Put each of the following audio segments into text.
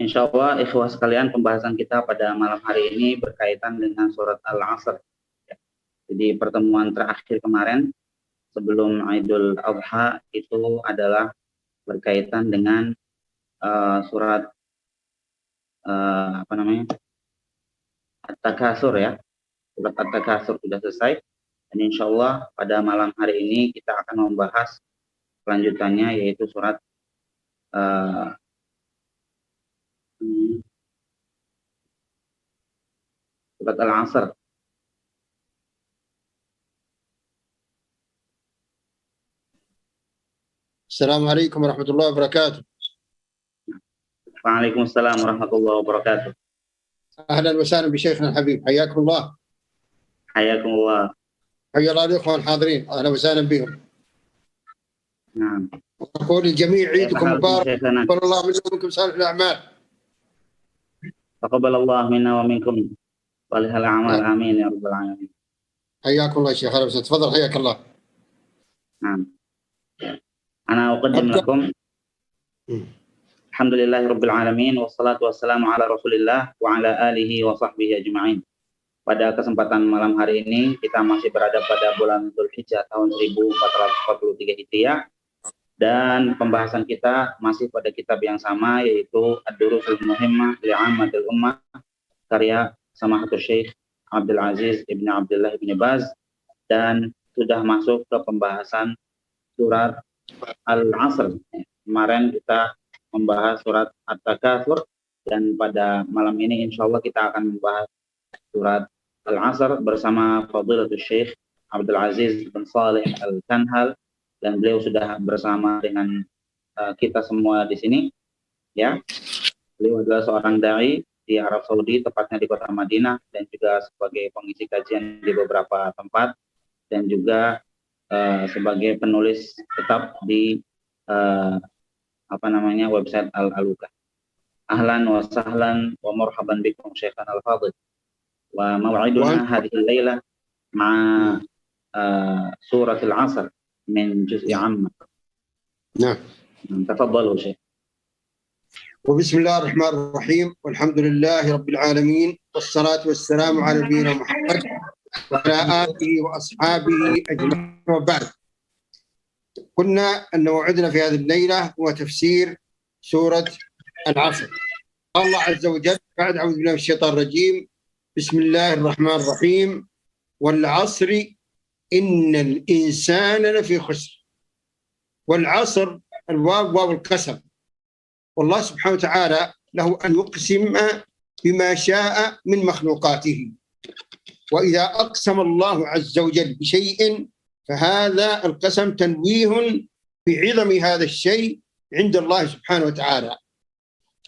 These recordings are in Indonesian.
Insya Allah, ikhwah sekalian, pembahasan kita pada malam hari ini berkaitan dengan surat Al-Asr. Jadi pertemuan terakhir kemarin sebelum Idul Adha itu adalah berkaitan dengan surat At-Takasur ya. Surat At-Takasur sudah selesai. Dan insya Allah pada malam hari ini kita akan membahas kelanjutannya, yaitu surat surat Al-Asr. Assalamualaikum warahmatullahi wabarakatuh. Waalaikumsalam warahmatullahi wabarakatuh. أهلا وسهلا بشيخنا الحبيب، حياكم الله. حياكم الله. حيا الله الإخوة الحاضرين، أهلا وسهلا بهم. نعم. أقول للجميع عيدكم مبارك، تقبل الله منا ومنكم صالح الأعمال. تقبل الله منا ومنكم صالح الأعمال. آمين يا رب العالمين. حياكم الله يا شيخ، أهلا وسهلا، تفضل حياك الله. نعم. أنا أقدم لكم Alhamdulillahi Rabbil Alamin, wassalatu wassalamu ala Rasulillah wa ala alihi wa sahbihi ajma'in. Pada kesempatan malam hari ini, kita masih berada pada bulan Dzulhijjah tahun 1443 Hijriah, dan pembahasan kita masih pada kitab yang sama, yaitu Ad-Durusul Muhimmah li'ammatil Ummah, karya Samahatul Syekh Abdul Aziz Ibn Abdullah Ibn Baz, dan sudah masuk ke pembahasan surat Al-Asr. Kemarin kita membahas surat At-Takasur, dan pada malam ini insya Allah kita akan membahas surat Al-Asr bersama Fadilatul Syekh Abdul Aziz bin Saleh Al-Kanhal, dan beliau sudah bersama dengan kita semua di sini ya. Beliau adalah seorang dai di Arab Saudi, tepatnya di kota Madinah, dan juga sebagai pengisi kajian di beberapa tempat, dan juga sebagai penulis tetap di website Al-Aluka. Ahlan wa sahlan wa marhaban bikum Syekhan Al-Fadil. Wa maw'iduna hadhihi al-laila ma'a surat Al-Asr min juz'i amma. نعم. تفضلوا شيخ. وبسم الله الرحمن الرحيم، والحمد لله رب العالمين، والصلاة والسلام على نبينا محمد وعلى آله وأصحابه أجمعين، وبعد. قلنا أن موعدنا في هذه الليلة هو تفسير سورة العصر. قال الله عز وجل بعد أعوذ بالله من الشيطان الرجيم، بسم الله الرحمن الرحيم، والعصر إن الإنسان لفي خسر. والعصر الواو واو القسم، والله سبحانه وتعالى له أن يقسم بما شاء من مخلوقاته، وإذا أقسم الله عز وجل بشيء فهذا القسم تنويه بعظم هذا الشيء عند الله سبحانه وتعالى.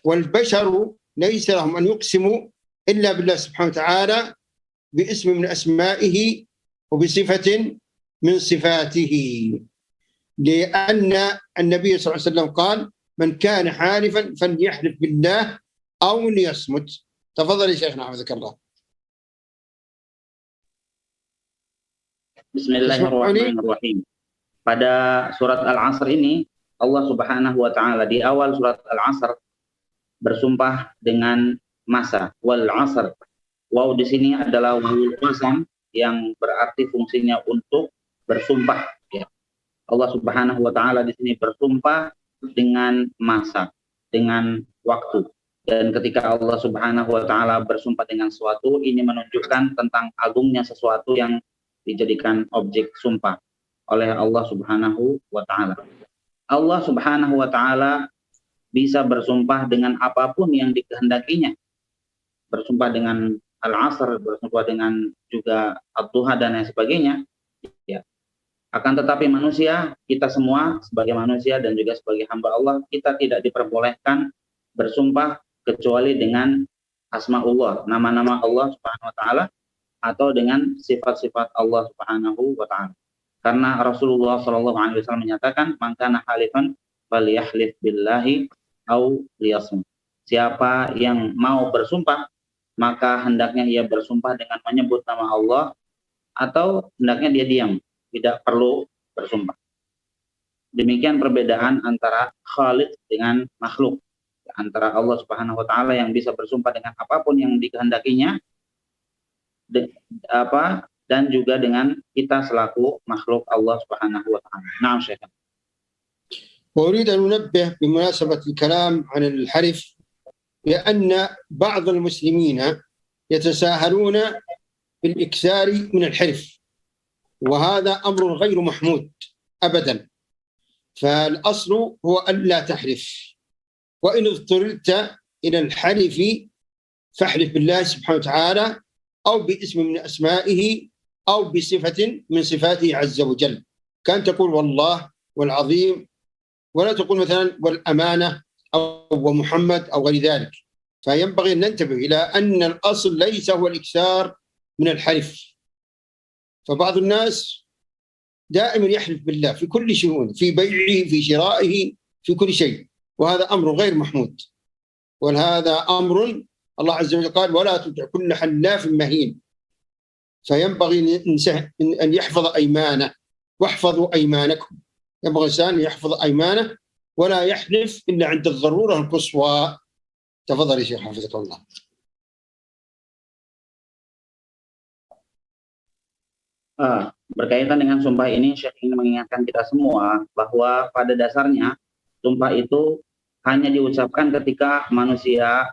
والبشر ليس لهم أن يقسموا إلا بالله سبحانه وتعالى باسم من أسمائه وبصفة من صفاته، لأن النبي صلى الله عليه وسلم قال: من كان حالفا فليحلف بالله أو ليصمت. تفضل يا شيخنا حفظك الله. Bismillahirrahmanirrahim. Pada surat Al-Asr ini, Allah Subhanahu wa taala di awal surat Al-Asr bersumpah dengan masa. Wal 'asr. Waw di sini adalah wawul qasam yang berarti fungsinya untuk bersumpah ya. Allah Subhanahu wa taala di sini bersumpah dengan masa, dengan waktu. Dan ketika Allah Subhanahu wa taala bersumpah dengan sesuatu, ini menunjukkan tentang agungnya sesuatu yang dijadikan objek sumpah oleh Allah Subhanahu wa taala. Allah Subhanahu wa taala bisa bersumpah dengan apapun yang dikehendakinya. Bersumpah dengan Al-Asr, bersumpah dengan juga Ad-Duha dan lain sebagainya. Ya. Akan tetapi manusia, kita semua sebagai manusia dan juga sebagai hamba Allah, kita tidak diperbolehkan bersumpah kecuali dengan asmaullah, nama-nama Allah Subhanahu wa taala, atau dengan sifat-sifat Allah Subhanahu wa taala. Karena Rasulullah sallallahu alaihi wasallam menyatakan, "Man kana halifan falyahlif billahi au liyasmut." Siapa yang mau bersumpah, maka hendaknya ia bersumpah dengan menyebut nama Allah, atau hendaknya dia diam, tidak perlu bersumpah. Demikian perbedaan antara khaliq dengan makhluk. antara Allah Subhanahu wa taala yang bisa bersumpah dengan apapun yang dikehendakinya dan juga dengan kita selaku makhluk Allah Subhanahu wa taala. Nah, Syekh. وأريد أن أنبه بمناسبة الكلام عن الحلف بأن بعض المسلمين يتساهلون بالإكثار من الحلف، وهذا أمر غير محمود أبدا. فالأصل هو ألا تحلف، وإن اضطررت إلى الحلف فاحلف بالله سبحانه وتعالى أو باسم من أسمائه أو بصفة من صفاته عز وجل، كان تقول والله والعظيم، ولا تقول مثلا والأمانة أو ومحمد أو غير ذلك. فينبغي أن ننتبه إلى أن الأصل ليس هو الإكثار من الحلف. فبعض الناس دائما يحلف بالله في كل شؤون، في بيعه، في شرائه، في كل شيء، وهذا أمر غير محمود. وهذا أمر الله عز وجل قال ولا تطع كل حلاف مهين. فينبغي أن يحفظ أيمانه، واحفظوا أيمانكم. ينبغي الإنسان يحفظ أيمانه ولا يحلف إلا عند الضرورة القصوى. تفضل يا شيخ حفظك الله. Berkaitan dengan sumpah ini, Syekh ingin mengingatkan kita semua bahwa pada dasarnya sumpah itu hanya diucapkan ketika manusia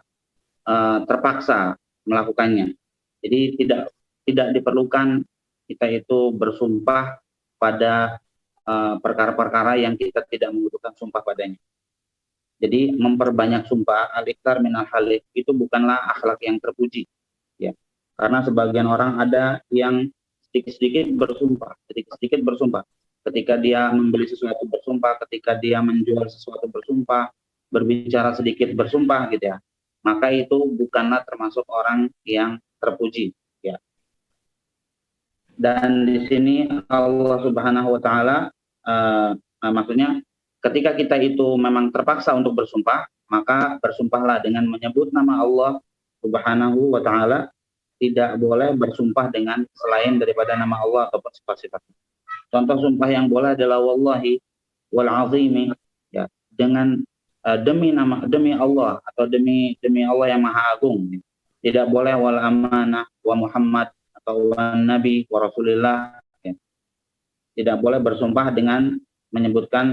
terpaksa melakukannya. Jadi tidak diperlukan kita itu bersumpah pada perkara-perkara yang kita tidak membutuhkan sumpah padanya. Jadi memperbanyak sumpah, al-iktsar minal halif, itu bukanlah akhlak yang terpuji, ya. Karena sebagian orang ada yang sedikit-sedikit bersumpah. Ketika dia membeli sesuatu bersumpah, ketika dia menjual sesuatu bersumpah, berbicara sedikit bersumpah gitu ya. Maka itu bukanlah termasuk orang yang terpuji, ya. Dan di sini Allah Subhanahu wa taala maksudnya ketika kita itu memang terpaksa untuk bersumpah, maka bersumpahlah dengan menyebut nama Allah Subhanahu wa taala, tidak boleh bersumpah dengan selain daripada nama Allah ataupun sifat-sifatnya. Contoh sumpah yang boleh adalah wallahi wal azimi, ya, dengan demi Allah atau demi Allah yang maha agung. Tidak boleh wal amanah wa Muhammad atau wan nabi wa Rasulillah, ya. Tidak boleh bersumpah dengan menyebutkan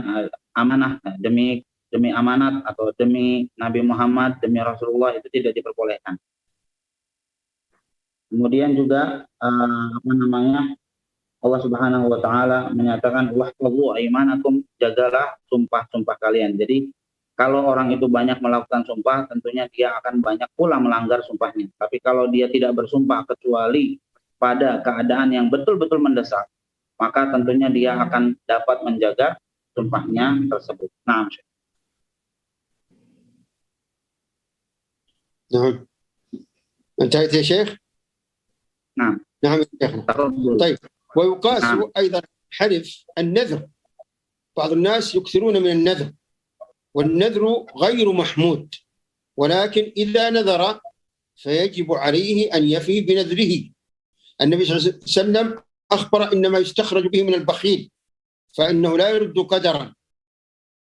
amanah, demi amanat atau demi Nabi Muhammad, demi Rasulullah, itu tidak diperbolehkan. Kemudian juga Allah Subhanahu wa taala menyatakan wahfazu aimanakum, jagalah sumpah-sumpah kalian. Jadi kalau orang itu banyak melakukan sumpah, tentunya dia akan banyak pula melanggar sumpahnya. Tapi kalau dia tidak bersumpah kecuali pada keadaan yang betul-betul mendesak, maka tentunya dia akan dapat menjaga sumpahnya tersebut. Nah, نعم. انتهيت يا شيخ؟ نعم. نعم يا شيخنا. طيب، ويقاس أيضا حلف النذر. بعض الناس يكثرون من النذر، والنذر غير محمود، ولكن إذا نذر فيجب عليه أن يفي بنذره. النبي صلى الله عليه وسلم أخبر إنما يستخرج به من البخيل، فإنه لا يرد قدرا.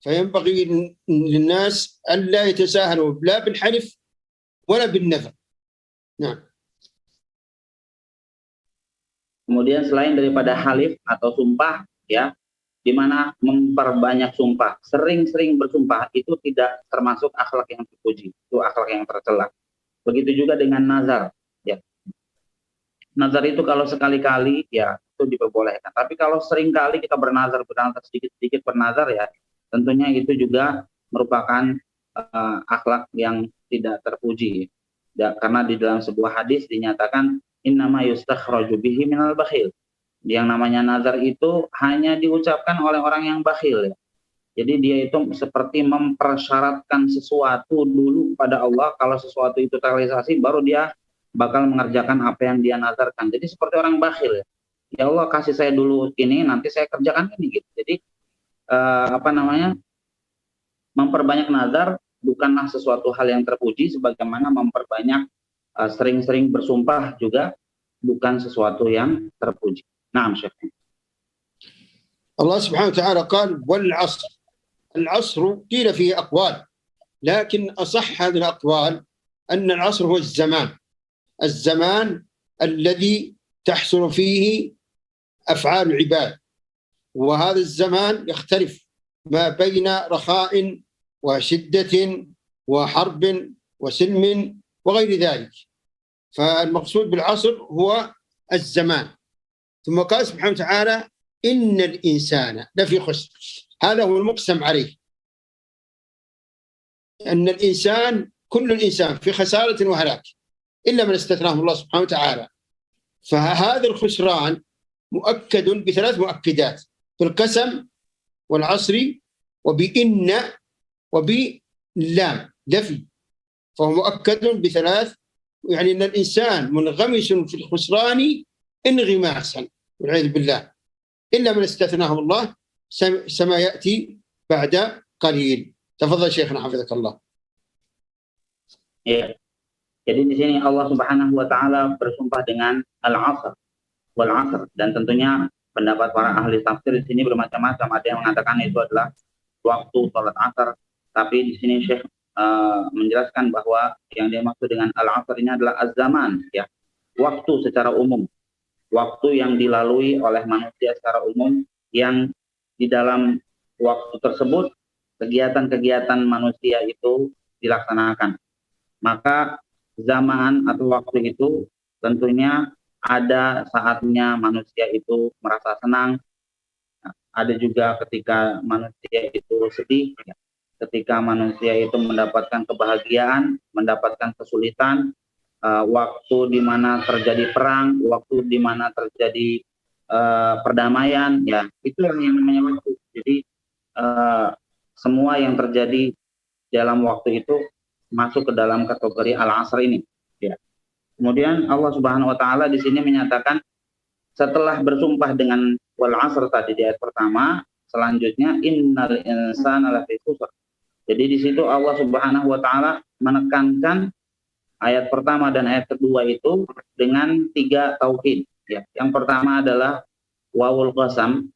فينبغي للناس ألا يتساهلوا لا بالحلف ولا بالنذر. نعم. Kemudian selain daripada halif atau sumpah, ya, di mana memperbanyak sumpah, sering-sering bersumpah, itu tidak termasuk akhlak yang terpuji, itu akhlak yang tercela. Begitu juga dengan nazar, ya. Nazar itu kalau sekali-kali, ya, itu diperbolehkan. Tapi kalau sering kali kita bernazar sedikit-sedikit bernazar, ya, tentunya itu juga merupakan akhlak yang tidak terpuji. Ya, karena di dalam sebuah hadis dinyatakan innama yustakhraju bihi minal bakhil. Yang namanya nazar itu hanya diucapkan oleh orang yang bakhil, ya. Jadi dia itu seperti mempersyaratkan sesuatu dulu pada Allah, kalau sesuatu itu terrealisasi baru dia bakal mengerjakan apa yang dia nazarkan. Jadi seperti orang bakhil, ya. Ya Allah kasih saya dulu ini, nanti saya kerjakan ini gitu. Jadi memperbanyak nazar bukanlah sesuatu hal yang terpuji, sebagaimana memperbanyak sering-sering bersumpah juga bukan sesuatu yang terpuji. Naam, Syekh. Allah Subhanahu wa ta'ala قال والعصر. العصر قيل فيه أقوال، لكن أصح هذه الأقوال أن العصر هو الزمان الذي تحصل فيه أفعال العباد، وهذا الزمان يختلف ما بين رخاء وشدة وحرب وسلم وغير ذلك، فالمقصود بالعصر هو الزمان. ثم قال سبحانه وتعالى إن الإنسان لفي خسر، هذا هو المقسم عليه، أن الإنسان كل الإنسان في خسارة وهلاك إلا من استثناه الله سبحانه وتعالى. فهذا الخسران مؤكد بثلاث مؤكدات، بالقسم والعصر وبإن وباللام لفي، فهو مؤكد بثلاث، يعني أن الإنسان منغمس في الخسران انغماسا والعياذ بالله، إلا من استثناه الله سما يأتي بعد قليل. تفضل شيخنا حفظك الله. Ya. Jadi di sini Allah Subhanahu wa taala bersumpah dengan al-'asr wal 'asr, dan tentunya pendapat para ahli tafsir di sini bermacam-macam. Ada yang mengatakan itu adalah waktu salat asar, tapi di sini Syekh menjelaskan bahwa yang dimaksud dengan al-'asr ini adalah az-zaman, ya, waktu secara umum, waktu yang dilalui oleh manusia secara umum, yang di dalam waktu tersebut kegiatan-kegiatan manusia itu dilaksanakan. Maka zaman atau waktu itu tentunya ada saatnya manusia itu merasa senang, ada juga ketika manusia itu sedih, ketika manusia itu mendapatkan kebahagiaan, mendapatkan kesulitan, waktu di mana terjadi perang, waktu di mana terjadi perdamaian, ya, itu yang namanya waktu. Jadi semua yang terjadi dalam waktu itu masuk ke dalam kategori al-'asr ini, ya. Kemudian Allah Subhanahu wa taala di sini menyatakan setelah bersumpah dengan wal 'asr tadi di ayat pertama, selanjutnya innal insana lafi khusr. Jadi di situ Allah Subhanahu wa taala menekankan ayat pertama dan ayat kedua itu dengan 3 tauhid, ya. Yang pertama adalah wawul qasam,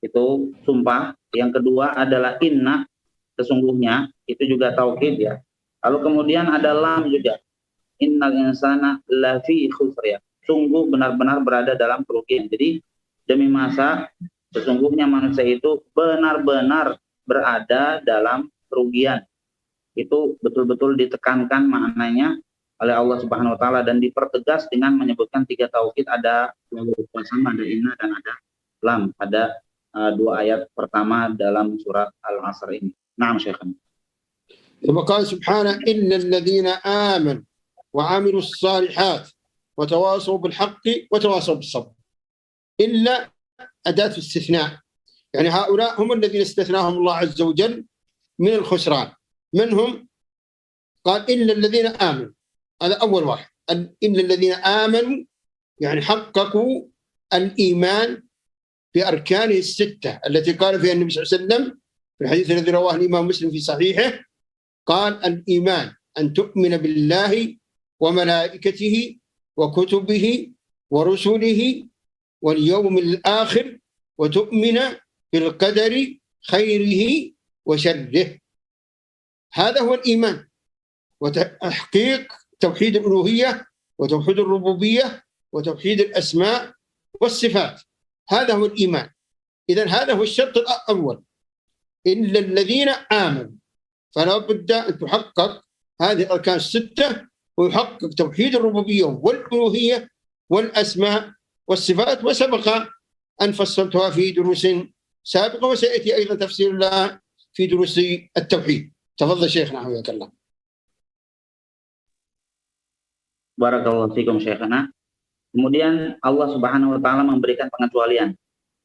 itu sumpah. Yang kedua adalah inna, sesungguhnya, itu juga tauhid, ya. Lalu kemudian ada lam juga, innal insana lafi khusr, ya, sungguh benar-benar berada dalam kerugian. Jadi demi masa sesungguhnya manusia itu benar-benar berada dalam kerugian. Itu betul-betul ditekankan maknanya oleh Allah Subhanahu wa taala dan dipertegas dengan menyebutkan 3 tauhid, ada qasam, ada inna, dan ada lam pada 2 ayat pertama dalam surat Al-'Asr ini. Naam Syekhana. ثم قال سبحانه إلا الذين آمنوا وعملوا الصالحات وتواصوا بالحق وتواصوا بالصبر. إلا أداة استثناء، يعني هؤلاء هم الذين استثناهم الله عز وجل من الخسران. من هم؟ قال إلا الذين آمنوا، هذا أول واحد. إلا الذين آمنوا يعني حققوا الإيمان بأركانه 6 التي قال فيها النبي صلى الله عليه وسلم في الحديث الذي رواه الإمام مسلم في صحيحه، قال الإيمان أن تؤمن بالله وملائكته وكتبه ورسله واليوم الآخر وتؤمن بالقدر خيره وشره. هذا هو الإيمان، وتحقيق توحيد الألوهية وتوحيد الربوبية وتوحيد الأسماء والصفات، هذا هو الإيمان. إذن هذا هو الشرط الأول، إلا الذين آمنوا، فلا بد أن تحقق هذه الأركان 6 ويحقق توحيد الربوبية والألوهية والأسماء والصفات، وسبق أن فصلتها في دروس سابقة وسيأتي أيضا تفسير لها في دروس التوحيد. تفضل شيخنا حفظك الله. Barakallahu fikum Syekhana. Kemudian Allah Subhanahu wa taala memberikan pengecualian.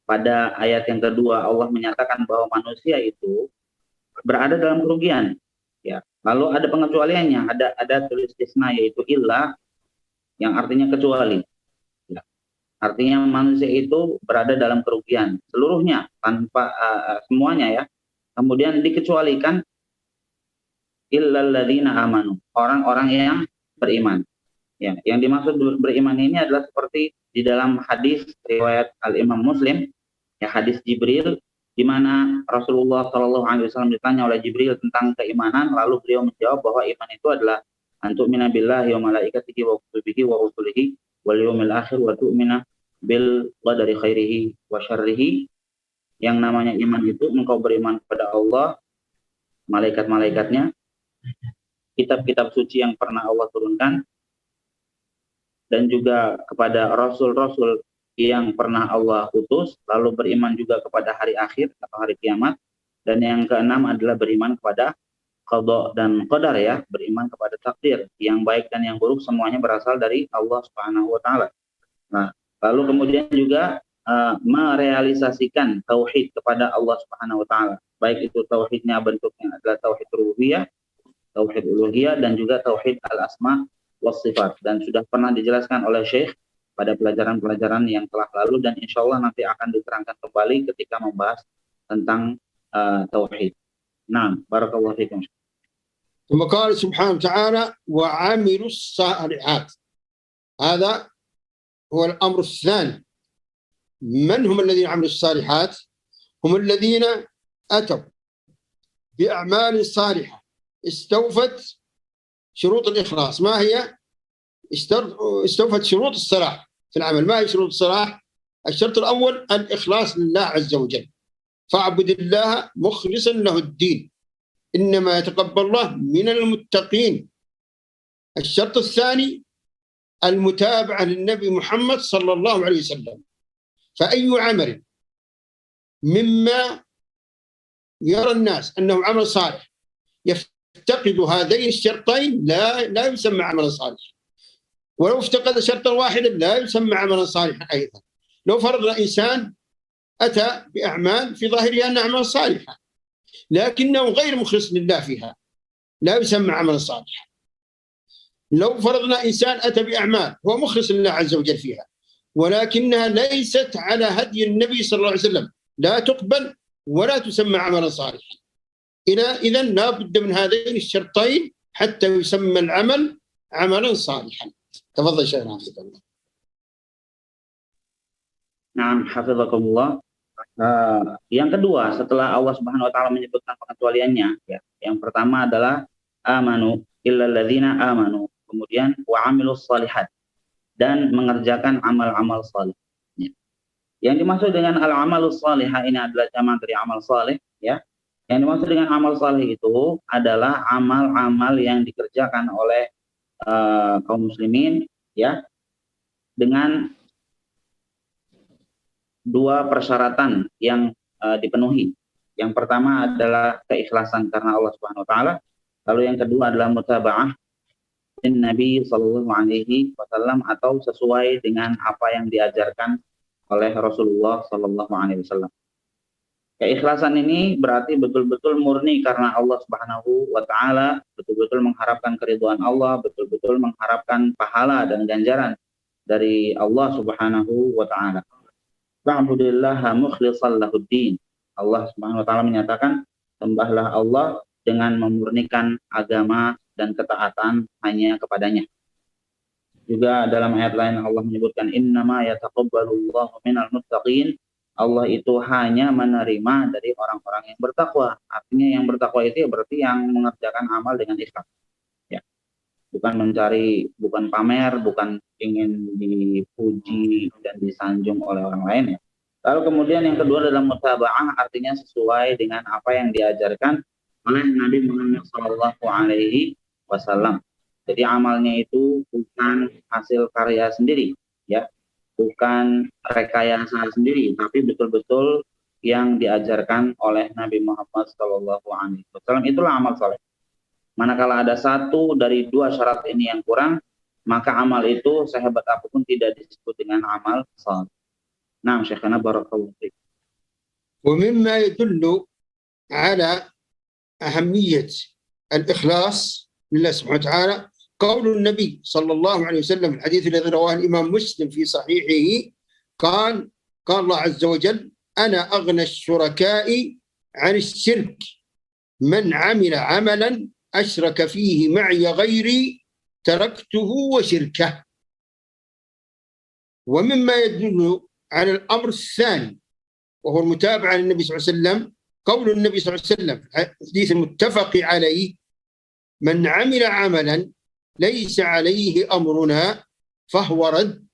Pada ayat yang kedua Allah menyatakan bahwa manusia itu berada dalam kerugian, ya. Lalu ada pengecualiannya, ada tulis istisna, yaitu illa, yang artinya kecuali, ya. Artinya manusia itu berada dalam kerugian seluruhnya, tanpa semuanya, ya. Kemudian dikecualikan illal ladzina amanu, orang-orang yang beriman, ya. Yang dimaksud beriman ini adalah seperti di dalam hadis riwayat Al-Imam Muslim, ya, hadis Jibril di mana Rasulullah Shallallahu Alaihi Wasallam ditanya oleh Jibril tentang keimanan, lalu beliau menjawab bahwa iman itu adalah antu'mina billahi wa malaikatihi wa kutubihi wa rusulihi wal yawmil akhir wa tu'mina bil qadari khairihi wa syarrihi. Yang namanya iman itu engkau beriman kepada Allah, malaikat-malaikatnya, kitab-kitab suci yang pernah Allah turunkan, dan juga kepada rasul-rasul yang pernah Allah utus, lalu beriman juga kepada hari akhir atau hari kiamat. Dan yang keenam adalah beriman kepada qada dan qadar, ya, beriman kepada takdir yang baik dan yang buruk semuanya berasal dari Allah Subhanahu wa taala. Nah, lalu kemudian juga merealisasikan tauhid kepada Allah Subhanahu wa taala, baik itu tauhidnya bentuknya adalah tauhid rububiyah, tauhid uluhiyah, dan juga tauhid al-asma was sifat, dan sudah pernah dijelaskan oleh Syekh pada pelajaran-pelajaran yang telah lalu, dan insya Allah nanti akan diterangkan kembali ketika membahas tentang tauhid. Nah, barakallahu fikum. ثم قال سبحانه وتعالى وعملوا الصالحات. هذا هو الأمر الثاني. من هم الذين عملوا الصالحات؟ هم الذين أتوا بأعمال صالحة استوفت شروط الإخلاص. ما هي؟ استوفت شروط الصلاح في العمل. ما هي شروط الصلاح؟ الشرط الأول الإخلاص لله عز وجل، فاعبد الله مخلصا له الدين، إنما يتقبل الله من المتقين. الشرط الثاني المتابعة للنبي محمد صلى الله عليه وسلم. فأي عمل مما يرى الناس أنه عمل صالح يفتقد هذين الشرطين لا يسمى عملا صالحا، ولو افتقد شرطا واحدا لا يسمى عملا صالحا أيضا. لو فرضنا إنسان أتى بأعمال في ظاهرها أنها أعمال صالحة لكنه غير مخلص لله فيها، لا يسمى عملا صالحا. لو فرضنا إنسان أتى بأعمال هو مخلص لله عز وجل فيها ولكنها ليست على هدي النبي صلى الله عليه وسلم لا تقبل ولا تسمى عملا صالحا. إذن لا بد من هذين الشرطين حتى يسمى العمل عملا صالحا. تفضل شيخنا. Nah, hafizakumullah. Yang kedua, setelah Allah Subhanahu wa taala menyebutkan pengecualiannya, ya, yang pertama adalah amanu illal ladzina amanu, kemudian wa amilus shalihat, dan mengerjakan amal-amal saleh. Ya. Yang dimaksud dengan al-amalus salihah ini adalah jamak dari amal saleh, ya. Yang dimaksud dengan amal saleh itu adalah amal-amal yang dikerjakan oleh kaum muslimin, ya, dengan dua persyaratan yang dipenuhi. Yang pertama adalah keikhlasan karena Allah Subhanahu wa taala, lalu yang kedua adalah mutaba'ah Nabi sallallahu alaihi wasallam atau sesuai dengan apa yang diajarkan oleh Rasulullah sallallahu alaihi wasallam. Keikhlasan ini berarti betul-betul murni karena Allah Subhanahu wa taala, betul-betul mengharapkan keridhaan Allah, betul-betul mengharapkan pahala dan ganjaran dari Allah Subhanahu wa taala. Fa'budillaha mukhlishan lahuddin. Allah Subhanahu wa taala menyatakan, sembahlah Allah dengan memurnikan agama dan ketaatan hanya kepadanya. Juga dalam ayat lain Allah menyebutkan innama yataqabbalullahu minal muttaqin. Allah itu hanya menerima dari orang-orang yang bertakwa. Artinya yang bertakwa itu berarti yang mengerjakan amal dengan ikhlas. Ya. Bukan mencari, bukan pamer, bukan ingin dipuji dan disanjung oleh orang lain, ya. Lalu kemudian yang kedua adalah mutaba'ah, artinya sesuai dengan apa yang diajarkan oleh Nabi Muhammad SAW. Jadi amalnya itu bukan hasil karya sendiri, ya, bukan rekayasa sendiri, tapi betul-betul yang diajarkan oleh Nabi Muhammad SAW. Itulah amal saleh. Manakala ada satu dari dua syarat ini yang kurang, maka amal itu sehebat apapun tidak disebut dengan amal saleh. Nah, Syekhana barakallahu fiik. ومما يدل على أهمية الإخلاص لله سبحانه وتعالى قول النبي صلى الله عليه وسلم في الحديث الذي رواه الإمام مسلم في صحيحه قال الله عز وجل أنا أغنى الشركاء عن الشرك من عمل عملا أشرك فيه معي غيري تركته وشركه. ومما يدل على الأمر الثاني وهو المتابعة للنبي صلى الله عليه وسلم قول النبي صلى الله عليه وسلم حديث المتفق عليه: من عمل عملا ليس عليه أمرنا فهو رد،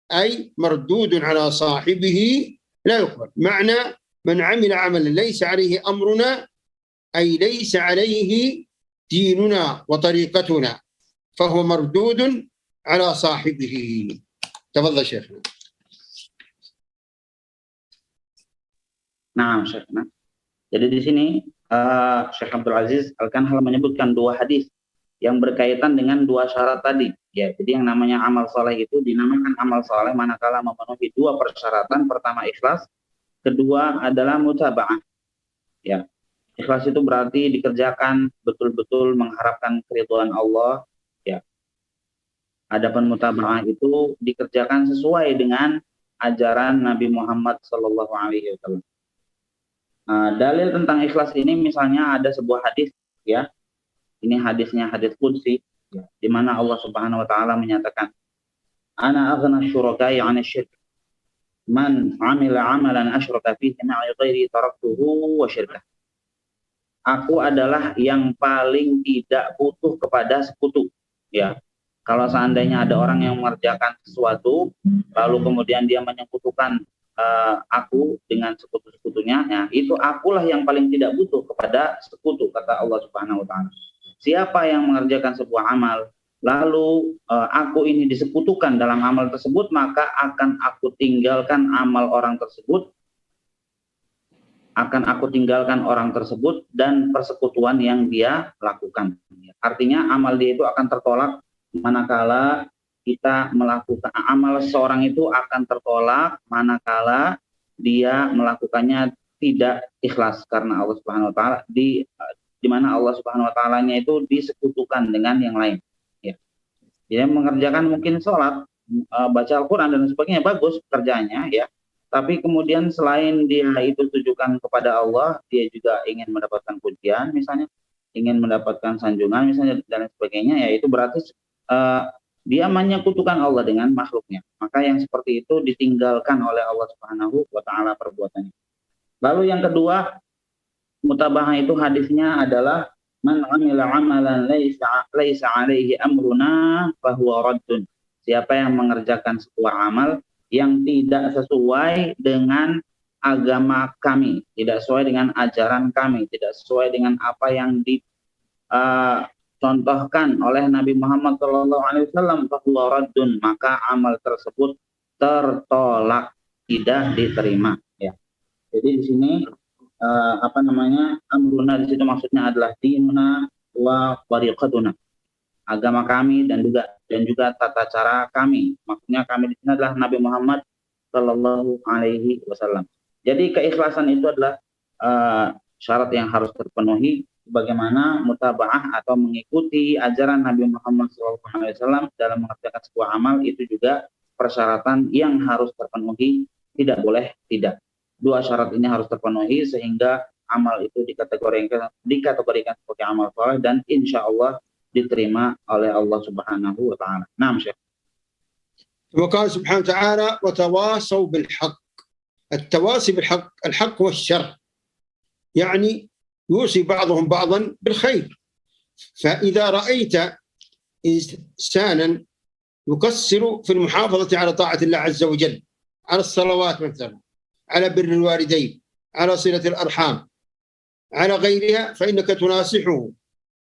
أي مردود على صاحبه لا يقبل. معنى من عمل عملا ليس عليه أمرنا أي ليس عليه ديننا وطريقتنا فهو مردود على صاحبه. تفضل شيخنا. Nah, Syekhna. Jadi di sini Syekh Abdul Aziz Al-Kanhal menyebutkan dua hadis yang berkaitan dengan dua syarat tadi. Ya, jadi yang namanya amal soleh itu dinamakan amal soleh manakala memenuhi dua persyaratan. Pertama ikhlas, kedua adalah mutaba'ah. Ya, ikhlas itu berarti dikerjakan betul-betul mengharapkan keridhaan Allah. Ya, adapun mutaba'ah itu dikerjakan sesuai dengan ajaran Nabi Muhammad SAW. Dalil tentang ikhlas ini misalnya ada sebuah hadis, ya. Ini hadisnya hadis qudsi, ya, di mana Allah Subhanahu wa taala menyatakan, "Ana aghna syuraka'i 'ani syirk. Man 'amila 'amalan asyraka fihi ma'i ghairi taraktuhu wa syirkah." Aku adalah yang paling tidak butuh kepada sekutu, ya. Kalau seandainya ada orang yang mengerjakan sesuatu lalu kemudian dia menyekutukan aku dengan sekutu-sekutunya, ya, itu akulah yang paling tidak butuh kepada sekutu, kata Allah Subhanahu wa taala. Siapa yang mengerjakan sebuah amal lalu aku ini disekutukan dalam amal tersebut, maka akan aku tinggalkan amal orang tersebut, dan persekutuan yang dia lakukan. Artinya amal dia itu akan tertolak manakala kita melakukan amal seorang itu akan tertolak manakala dia melakukannya tidak ikhlas karena Allah Subhanahu wa taala, di mana Allah Subhanahu wa taalanya itu disekutukan dengan yang lain, ya. Dia mengerjakan mungkin sholat, baca Al-Qur'an dan sebagainya, bagus kerjanya, ya. Tapi kemudian selain dia itu tujukan kepada Allah, dia juga ingin mendapatkan pujian misalnya, ingin mendapatkan sanjungan misalnya dan sebagainya, ya itu berarti dia menyekutukan Allah dengan makhluknya. Maka yang seperti itu ditinggalkan oleh Allah Subhanahu wa taala perbuatannya. Lalu yang kedua, mutaba'ah itu hadisnya adalah man 'amila 'amalan laisa 'alaihi amruna fahuwa raddun. Siapa yang mengerjakan sebuah amal yang tidak sesuai dengan agama kami, tidak sesuai dengan ajaran kami, tidak sesuai dengan apa yang contohkan oleh Nabi Muhammad SAW, fahuwa raddun, maka amal tersebut tertolak, tidak diterima, ya. Jadi di sini amruna di situ maksudnya adalah dinuna wa tariqatuna, agama kami dan juga tata cara kami. Maksudnya kami di sini adalah Nabi Muhammad SAW. Jadi keikhlasan itu adalah syarat yang harus terpenuhi. Bagaimana mutaba'ah atau mengikuti ajaran Nabi Muhammad SAW dalam mengerjakan sebuah amal itu juga persyaratan yang harus terpenuhi, tidak boleh tidak. Dua syarat ini harus terpenuhi sehingga amal itu dikategorikan sebagai amal saleh dan insya Allah diterima oleh Allah Subhanahu wa taala. Naam, Syekh. وقال سبحانه وتعالى وتواصوا بالحق. التواصي بالحق، الحق هو الشر، يعني يوصي بعضهم بعضا بالخير. فإذا رأيت إنسانا يقصر في المحافظة على طاعة الله عز وجل، على الصلوات مثلا، على بر الوالدين، على صلة الأرحام، على غيرها، فإنك تناصحه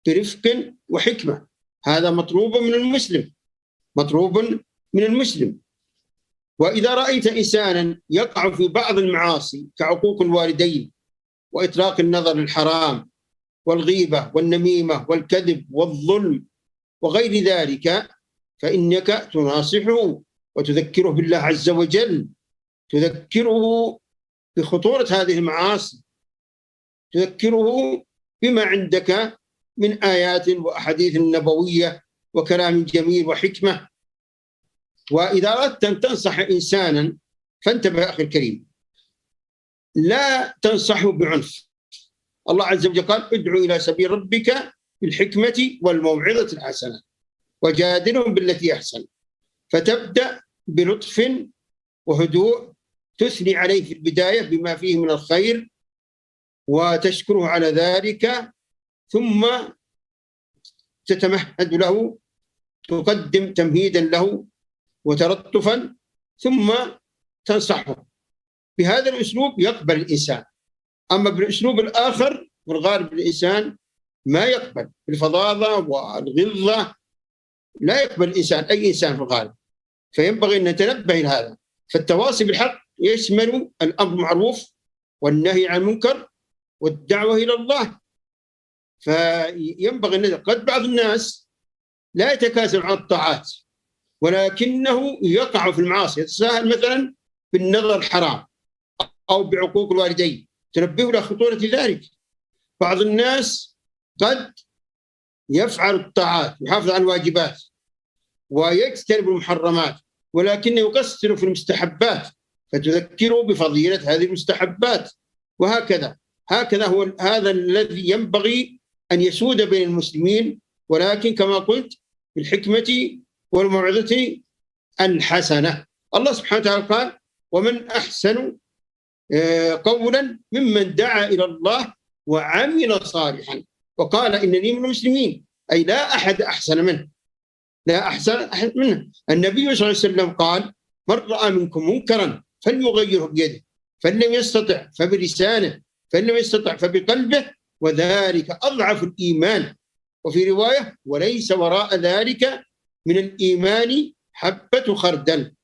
برفق وحكمة. هذا مطلوب من المسلم، مطلوب من المسلم. وإذا رأيت إنسانا يقع في بعض المعاصي كعقوق الوالدين وإطلاق النظر الحرام والغيبة والنميمة والكذب والظلم وغير ذلك، فإنك تناصحه وتذكره بالله عز وجل، تذكره بخطورة هذه المعاصي، تذكره بما عندك من آيات وأحاديث نبوية وكلام جميل وحكمة. وإذا أردت أن تنصح إنسانا فانتبه أخي الكريم، لا تنصحه بعنف. الله عز وجل قال ادعو إلى سبيل ربك بالحكمة والموعظة الحسنة وجادلهم بالتي أحسن. فتبدأ بلطف وهدوء تثني عليه في البداية بما فيه من الخير وتشكره على ذلك، ثم تتمهد له، تقدم تمهيدا له وتلطفا، ثم تنصحه. بهذا الأسلوب يقبل الإنسان. أما بالأسلوب الآخر والغالب الإنسان ما يقبل، بالفظاظة والغلظة لا يقبل الإنسان، أي إنسان في الغالب. فينبغي أن نتنبه إلى هذا. فالتواصي بالحق يشمل الأمر بالمعروف والنهي عن المنكر والدعوة إلى الله. فينبغي أن قد بعض الناس لا يتكاسل عن الطاعات ولكنه يقع في المعاصي، يتساهل مثلا بالنظر الحرام أو بعقوق الوالدين، تنبه إلى خطورة ذلك. بعض الناس قد يفعل الطاعات ويحافظ على الواجبات ويجتنب المحرمات، ولكنه يقصر في المستحبات فتذكره بفضيلة هذه المستحبات. وهكذا هذا الذي ينبغي أن يسود بين المسلمين، ولكن كما قلت بالحكمة والموعظة الحسنة. الله سبحانه وتعالى قال: ومن أحسن قولا ممن دعا إلى الله وعمل صالحا وقال إنني من المسلمين. أي لا أحد أحسن منه، لا أحسن أحد منه. النبي صلى الله عليه وسلم قال: من رأى منكم منكرا فليغيره بيده، فإن لم يستطع فبلسانه، فإن لم يستطع فبقلبه، وذلك أضعف الإيمان. وفي رواية: وليس وراء ذلك من الإيمان حبة خردل.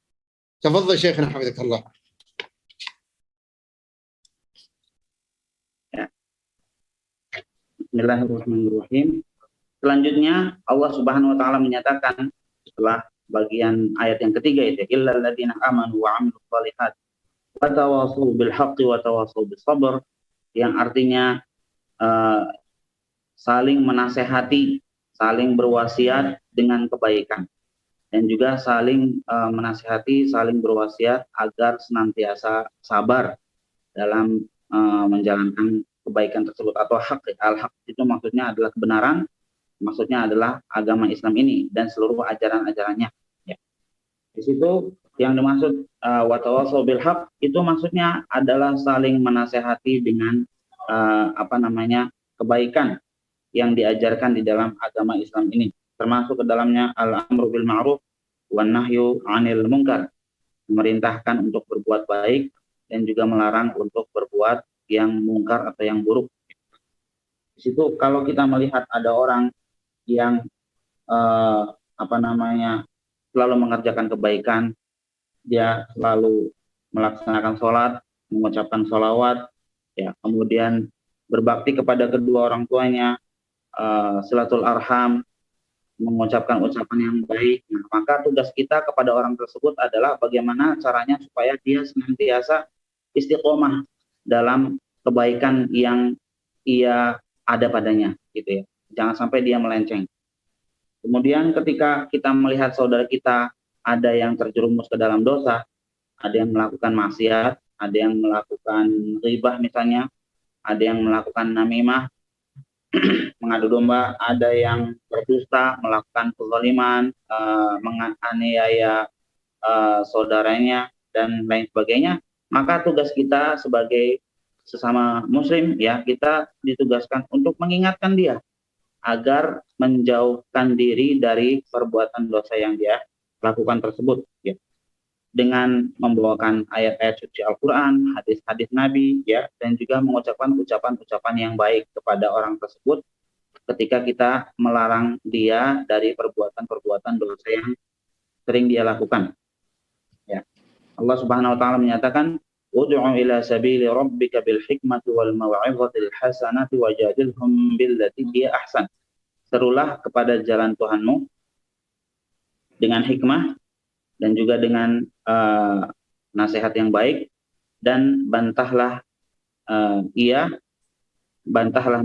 تفضل شيخنا حفظك الله. Bismillahirrahmanirrahim. Selanjutnya Allah Subhanahu wa taala menyatakan setelah bagian ayat yang ketiga itu, illal ladzina amanu wa 'amilus shalihat wa tawassaw bil haqqi wa tawassaw bis sabr, yang artinya saling menasehati, saling berwasiat dengan kebaikan, dan juga saling menasehati, saling berwasiat agar senantiasa sabar dalam menjalankan kebaikan tersebut atau hak. Al-haq itu maksudnya adalah kebenaran, maksudnya adalah agama Islam ini dan seluruh ajaran-ajarannya. Ya. Di situ yang dimaksud wa tawassaw bil haq itu maksudnya adalah saling menasehati dengan kebaikan yang diajarkan di dalam agama Islam ini, termasuk ke dalamnya al-amru bil ma'ruf wan nahyu 'anil munkar, memerintahkan untuk berbuat baik dan juga melarang untuk berbuat yang mungkar atau yang buruk. Di situ kalau kita melihat ada orang yang selalu mengerjakan kebaikan, dia selalu melaksanakan sholat, mengucapkan sholawat, ya, kemudian berbakti kepada kedua orang tuanya, silatul arham, mengucapkan ucapan yang baik. Nah, maka tugas kita kepada orang tersebut adalah bagaimana caranya supaya dia senantiasa istiqomah dalam kebaikan yang ia ada padanya, gitu ya. Jangan sampai dia melenceng. Kemudian ketika kita melihat saudara kita ada yang terjerumus ke dalam dosa, ada yang melakukan maksiat, ada yang melakukan ghibah misalnya, ada yang melakukan namimah, mengadu domba, ada yang berdusta, melakukan kezaliman, menganiaya saudaranya dan lain sebagainya, maka tugas kita sebagai sesama muslim, ya, kita ditugaskan untuk mengingatkan dia agar menjauhkan diri dari perbuatan dosa yang dia lakukan tersebut, ya, dengan membawakan ayat-ayat suci Al-Quran, hadis-hadis Nabi, ya, dan juga mengucapkan ucapan-ucapan yang baik kepada orang tersebut ketika kita melarang dia dari perbuatan-perbuatan dosa yang sering dia lakukan. Ya. Allah Subhanahu wa taala menyatakan, ud'u ila sabili rabbika bil hikmati wal mau'izatil hasanati wajadilhum billati hiya ahsan. Serulah kepada jalan Tuhanmu dengan hikmah dan juga dengan nasihat yang baik, dan bantahlah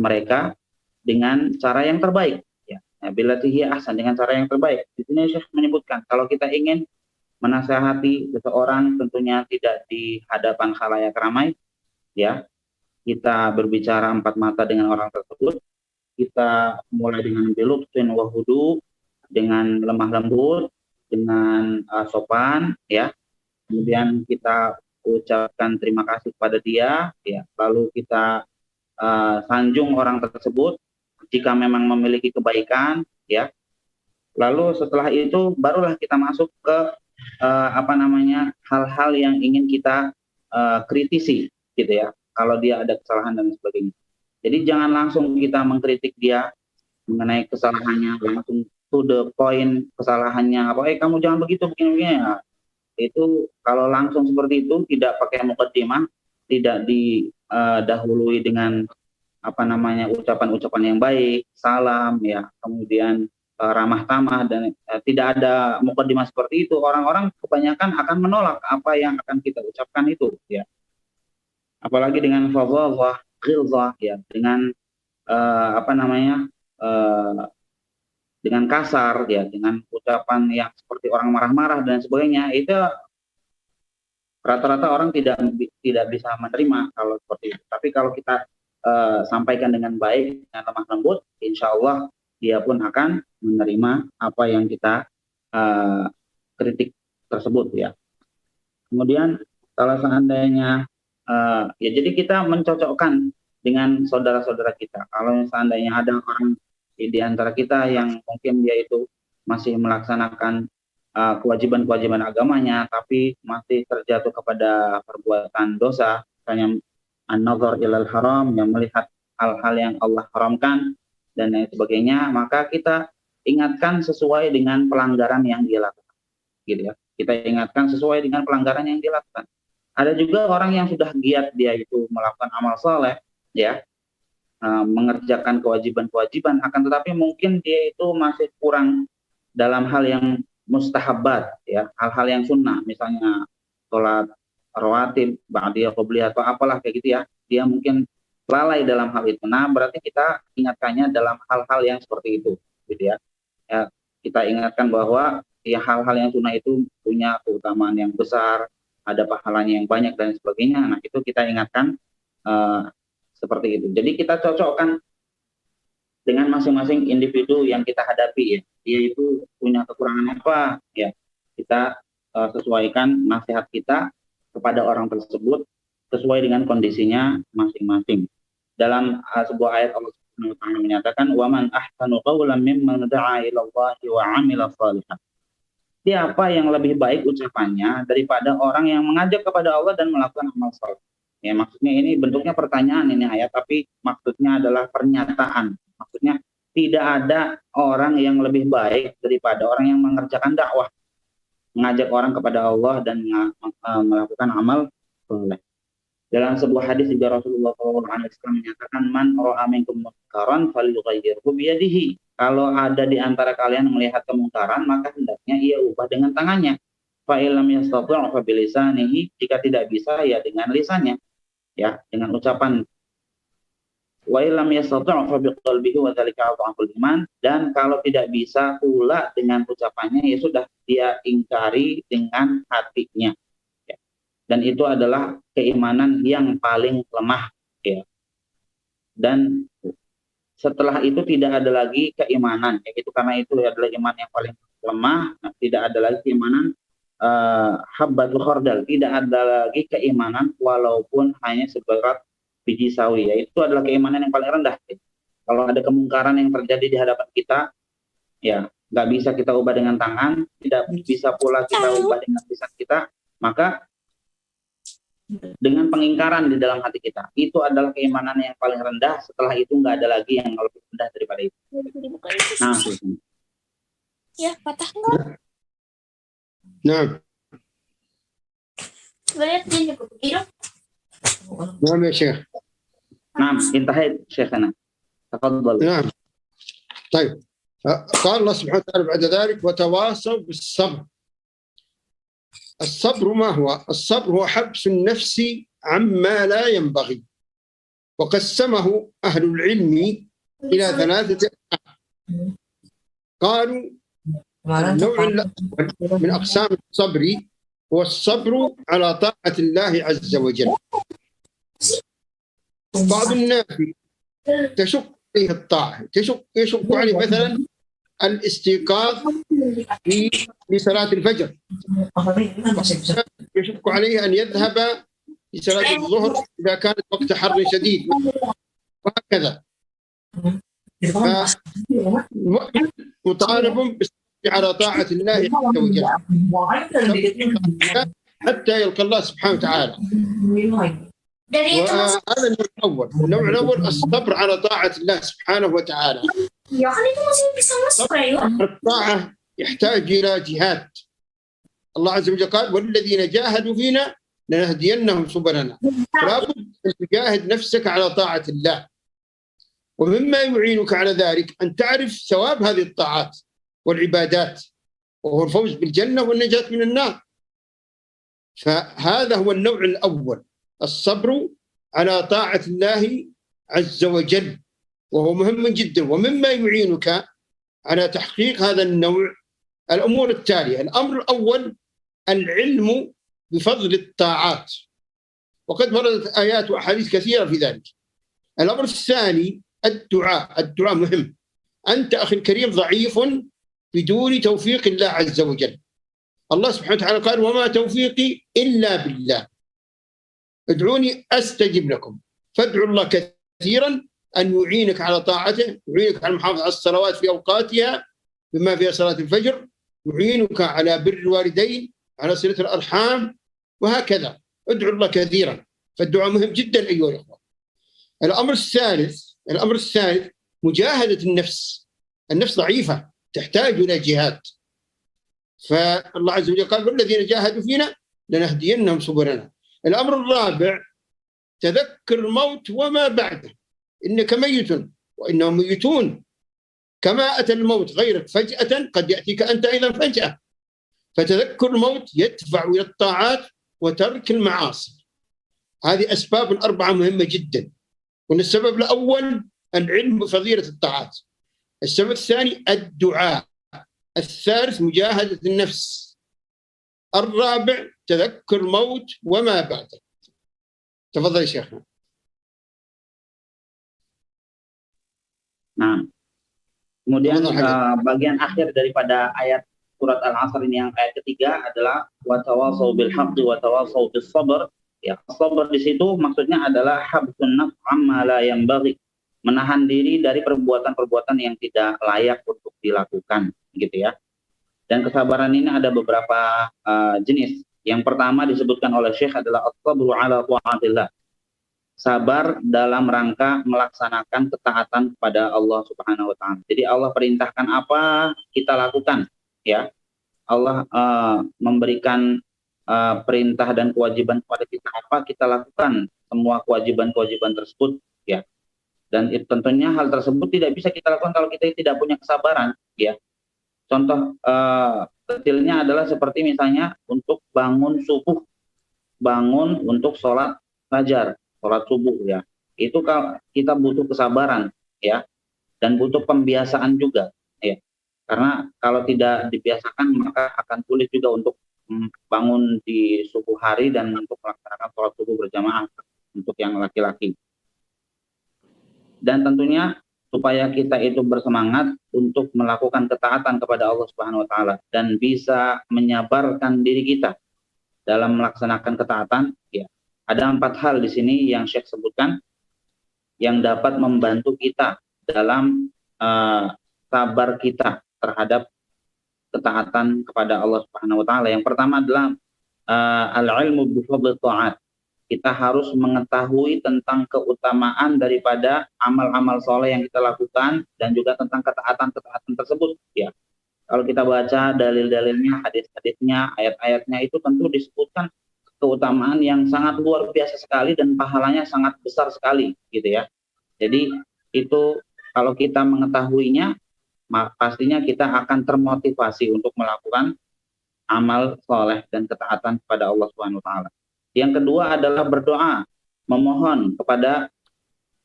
mereka dengan cara yang terbaik, ya. Billati hiya ahsan, dengan cara yang terbaik. Di sini Syekh menyebutkan kalau kita ingin menasehati seseorang tentunya tidak di hadapan khalayak ramai, ya. Kita berbicara empat mata dengan orang tersebut, kita mulai dengan bilutfin wa hudu, dengan lemah lembut, dengan sopan, ya. Kemudian kita ucapkan terima kasih kepada dia, ya, lalu kita sanjung orang tersebut jika memang memiliki kebaikan, ya. Lalu setelah itu barulah kita masuk ke hal-hal yang ingin kita kritisi, gitu ya. Kalau dia ada kesalahan dan sebagainya. Jadi jangan langsung kita mengkritik dia mengenai kesalahannya, langsung to the point kesalahannya. Kamu jangan begitu, begini-begini. Ya. Itu kalau langsung seperti itu, tidak pakai mukaddimah, tidak didahului dengan ucapan-ucapan yang baik, salam, ya, kemudian ramah tamah, dan tidak ada mukaddimah seperti itu, orang-orang kebanyakan akan menolak apa yang akan kita ucapkan itu, ya. Apalagi dengan fadhawah, ghilzah, ya, dengan dengan kasar, ya, dengan ucapan yang seperti orang marah-marah dan sebagainya, itu rata-rata orang tidak bisa menerima kalau seperti itu. Tapi kalau kita sampaikan dengan baik, dengan lemah lembut, insya Allah dia pun akan menerima apa yang kita kritik tersebut, ya. Kemudian kalau seandainya ya, jadi kita mencocokkan dengan saudara-saudara kita. Kalau seandainya ada orang di antara kita yang mungkin dia itu masih melaksanakan kewajiban-kewajiban agamanya, tapi masih terjatuh kepada perbuatan dosa, misalnya an-nazar ilal haram, yang melihat hal-hal yang Allah haramkan dan lain sebagainya, maka kita ingatkan sesuai dengan pelanggaran yang dia lakukan, gitu ya. Kita ingatkan sesuai dengan pelanggaran yang dia lakukan. Ada juga orang yang sudah giat dia itu melakukan amal soleh, ya, mengerjakan kewajiban-kewajiban, akan tetapi mungkin dia itu masih kurang dalam hal yang mustahabat, ya, hal-hal yang sunnah, misalnya sholat rawatib, ba'diyah, qobliyah, atau apalah kayak gitu, ya. Dia mungkin lalai dalam hal itu. Nah, berarti kita ingatkannya dalam hal-hal yang seperti itu, gitu ya. Ya, kita ingatkan bahwa ya hal-hal yang sunnah itu punya keutamaan yang besar, ada pahalanya yang banyak dan sebagainya. Nah, itu kita ingatkan seperti itu. Jadi kita cocokkan dengan masing-masing individu yang kita hadapi, ya. Dia itu punya kekurangan apa, ya. Kita sesuaikan nasihat kita kepada orang tersebut sesuai dengan kondisinya masing-masing. Dalam sebuah ayat Allah Subhanahu wa taala menyatakan, "Wa man ahsanu qawlan mimman da'a ila Allahi wa 'amila shalihan." Siapa yang lebih baik ucapannya daripada orang yang mengajak kepada Allah dan melakukan amal saleh. Ya, maksudnya ini bentuknya pertanyaan ini ayat, tapi maksudnya adalah pernyataan. Maksudnya tidak ada orang yang lebih baik daripada orang yang mengerjakan dakwah, mengajak orang kepada Allah dan melakukan amal soleh. Dalam sebuah hadis juga Rasulullah SAW menyatakan, "Man ra'a minkum munkaran falyughayyirhu biyadihi." Kalau ada di antara kalian melihat kemungkaran, maka hendaknya ia ubah dengan tangannya. Fa illam yastati' fa bilisanihi, jika tidak bisa ya dengan lisannya, ya, dengan ucapan. Wa illam yastati' fa biqalbihi wa dzalika adhaful iman, dan kalau tidak bisa pula dengan ucapannya, ya sudah, dia ingkari dengan hatinya, ya. Dan itu adalah keimanan yang paling lemah, ya. Dan setelah itu tidak ada lagi keimanan, yaitu karena itu adalah iman yang paling lemah. Nah, tidak ada lagi keimanan habbatul khardal, tidak ada lagi keimanan walaupun hanya seberat biji sawi, yaitu adalah keimanan yang paling rendah. Kalau ada kemungkaran yang terjadi di hadapan kita, ya, nggak bisa kita ubah dengan tangan, tidak bisa pula kita ubah dengan lisan kita, maka dengan pengingkaran di dalam hati kita, itu adalah keimanan yang paling rendah. Setelah itu nggak ada lagi yang lebih rendah daripada itu. Nah, ya, patah nggak? نعم نعم يا شيخ. نعم انتهيت شيخنا، تفضل. نعم طيب. قال الله سبحانه وتعالى بعد ذلك وتواصوا بالصبر. الصبر ما هو؟ الصبر هو حبس النفس عما لا ينبغي، وقسمه أهل العلم إلى ثلاثة أقسام. قالوا النوع الأول من أقسام الصبر هو الصبر على طاعة الله عز وجل. بعض الناس تشق عليه الطاعة، يشق عليه مثلا الاستيقاظ لصلاة الفجر، يشق يشق عليه أن يذهب لصلاة الظهر إذا كانت وقت حر شديد وهكذا. فالمؤمن مطالب بالصبر على طاعة الله عز وجل حتى يلقى الله سبحانه وتعالى. وهذا النوع الأول. النوع الأول الصبر على طاعة الله سبحانه وتعالى. الطاعة يحتاج إلى جهاد. الله عز وجل قال والذين جاهدوا فينا لنهدينهم سبلنا. فلا بد أن تجاهد نفسك على طاعة الله. ومما يعينك على ذلك أن تعرف ثواب هذه الطاعات والعبادات، وهو الفوز بالجنة والنجاة من النار. فهذا هو النوع الأول، الصبر على طاعة الله عز وجل، وهو مهم جدا. ومما يعينك على تحقيق هذا النوع الأمور التالية. الأمر الأول العلم بفضل الطاعات، وقد وردت آيات وأحاديث كثيرة في ذلك. الأمر الثاني الدعاء. الدعاء مهم. أنت أخي الكريم ضعيف بدون توفيق الله عز وجل. الله سبحانه وتعالى قال وما توفيقي إلا بالله ادعوني أستجب لكم. فادعوا الله كثيرا أن يعينك على طاعته، يعينك على المحافظة على الصلوات في أوقاتها بما فيها صلاة الفجر، يعينك على بر الوالدين، على صلة الأرحام، وهكذا. ادعوا الله كثيرا، فالدعاء مهم جدا أيها الأخوة. الأمر الثالث مجاهدة النفس. النفس ضعيفة تحتاج إلى جهاد. فالله عز وجل قال والذين جاهدوا فينا لنهدينهم سبلنا. الأمر الرابع تذكر الموت وما بعده. إنك ميت وإنهم ميتون، كما أتى الموت غيرك فجأة قد يأتيك أنت أيضا فجأة. فتذكر الموت يدفع إلى الطاعات وترك المعاصي. هذه أسباب 4 مهمة جدا. وأن السبب الأول العلم بفضيلة الطاعات، السبب الثاني الدعاء، الثالث مجاهدة النفس، الرابع تذكر الموت وما بعده. تفضل يا شيخنا. Nah, kemudian bagian akhir daripada ayat surat Al-Asr ini yang ayat ketiga adalah watawasau bil haqqi watawasau bis sabr. Ya, sabar di situ maksudnya adalah habsun nafs amma la yanbaghi, menahan diri dari perbuatan-perbuatan yang tidak layak untuk dilakukan, gitu ya. Dan kesabaran ini ada beberapa jenis. Yang pertama disebutkan oleh Syekh adalah as-sabru ala ta'atillah. Sabar dalam rangka melaksanakan ketaatan kepada Allah Subhanahu wa taala. Jadi Allah perintahkan apa kita lakukan, ya. Allah memberikan perintah dan kewajiban kepada kita apa kita lakukan semua kewajiban-kewajiban tersebut, ya. Dan tentunya hal tersebut tidak bisa kita lakukan kalau kita tidak punya kesabaran, ya. Contoh kecilnya adalah seperti misalnya untuk bangun subuh, bangun untuk sholat fajar, sholat subuh, ya. Itu kalau kita butuh kesabaran, ya, dan butuh pembiasaan juga, ya. Karena kalau tidak dibiasakan maka akan sulit juga untuk bangun di subuh hari dan untuk melaksanakan sholat subuh berjamaah untuk yang laki-laki. Dan tentunya supaya kita itu bersemangat untuk melakukan ketaatan kepada Allah Subhanahu wa taala dan bisa menyabarkan diri kita dalam melaksanakan ketaatan, ya. Ada 4 hal di sini yang Syekh sebutkan yang dapat membantu kita dalam sabar kita terhadap ketaatan kepada Allah Subhanahu wa taala. Yang pertama adalah al-ilmu bi fadli ta'at. Kita harus mengetahui tentang keutamaan daripada amal-amal soleh yang kita lakukan dan juga tentang ketaatan-ketaatan tersebut, ya. Kalau kita baca dalil-dalilnya, hadis-hadisnya, ayat-ayatnya itu tentu disebutkan keutamaan yang sangat luar biasa sekali dan pahalanya sangat besar sekali, gitu ya. Jadi itu kalau kita mengetahuinya, pastinya kita akan termotivasi untuk melakukan amal soleh dan ketaatan kepada Allah Subhanahu wa taala. Yang kedua adalah berdoa, memohon kepada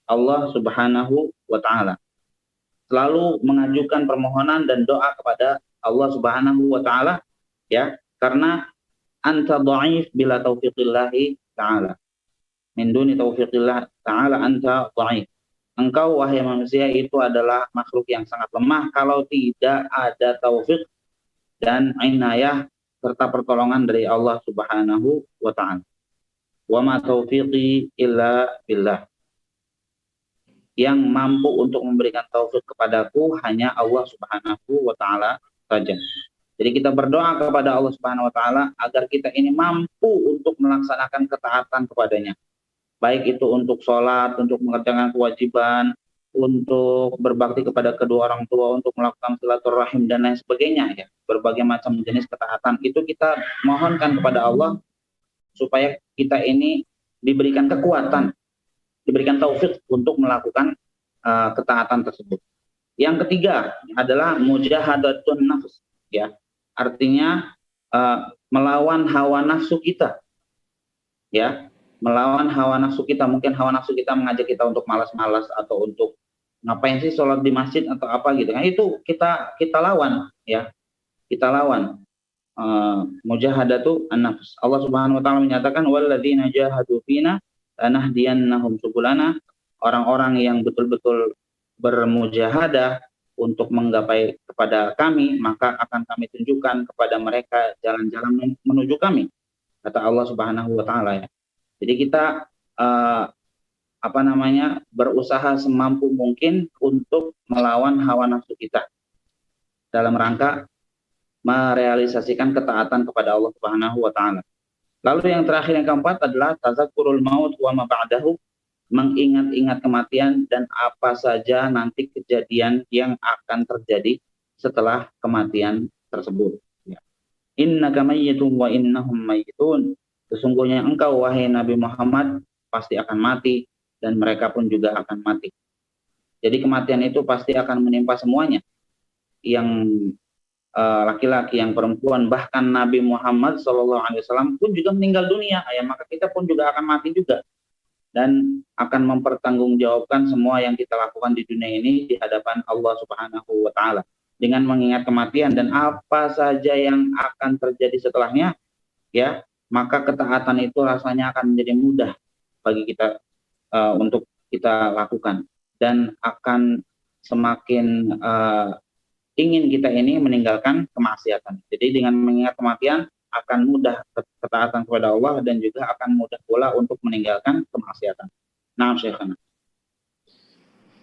Allah Subhanahu wa taala. Selalu mengajukan permohonan dan doa kepada Allah Subhanahu wa taala, ya, karena anta dhaif bila taufiqillahi taala. Min duni taufiqillah taala anta dhaif. Engkau wahai manusia itu adalah makhluk yang sangat lemah kalau tidak ada taufik dan inayah serta pertolongan dari Allah Subhanahu wa taala. Wa ma taufiqi illa billah. Yang mampu untuk memberikan taufik kepadaku hanya Allah Subhanahu wa taala saja. Jadi kita berdoa kepada Allah Subhanahu wa taala agar kita ini mampu untuk melaksanakan ketaatan kepadanya. Baik itu untuk sholat, untuk mengerjakan kewajiban, untuk berbakti kepada kedua orang tua, untuk melakukan silaturahim dan lain sebagainya ya. Berbagai macam jenis ketaatan itu kita mohonkan kepada Allah supaya kita ini diberikan kekuatan, diberikan taufik untuk melakukan ketaatan tersebut. Yang ketiga adalah mujahadatun nafs, ya, artinya melawan hawa nafsu kita, ya, melawan hawa nafsu kita. Mungkin hawa nafsu kita mengajak kita untuk malas-malas atau untuk ngapain sih sholat di masjid atau apa gitu kan, itu kita lawan, ya, kita lawan. Mujahadatu an-nafs. Allah Subhanahu wa taala menyatakan walladzina jahadu fina lanahdiyannahum subulana. Orang-orang yang betul-betul bermujahadah untuk menggapai kepada kami, maka akan kami tunjukkan kepada mereka jalan-jalan menuju kami, kata Allah Subhanahu wa taala ya. Jadi kita berusaha semampu mungkin untuk melawan hawa nafsu kita dalam rangka merealisasikan ketaatan kepada Allah Subhanahu wa taala. Lalu yang terakhir, yang keempat adalah tazakkurul maut wa ma ba'dahu, mengingat-ingat kematian dan apa saja nanti kejadian yang akan terjadi setelah kematian tersebut. Innaka mayyitun wa innahum mayyitun. Sesungguhnya engkau wahai Nabi Muhammad pasti akan mati dan mereka pun juga akan mati. Jadi kematian itu pasti akan menimpa semuanya. Yang laki-laki, yang perempuan, bahkan Nabi Muhammad SAW pun juga meninggal dunia, ya, maka kita pun juga akan mati juga dan akan mempertanggungjawabkan semua yang kita lakukan di dunia ini di hadapan Allah Subhanahu wa taala. Dengan mengingat kematian dan apa saja yang akan terjadi setelahnya, ya, maka ketaatan itu rasanya akan menjadi mudah bagi kita untuk kita lakukan dan akan semakin ingin kita ini meninggalkan kemaksiatan. Jadi dengan mengingat kematian akan mudah ketaatan kepada Allah dan juga akan mudah pula untuk meninggalkan kemaksiatan. Naam Syekhana.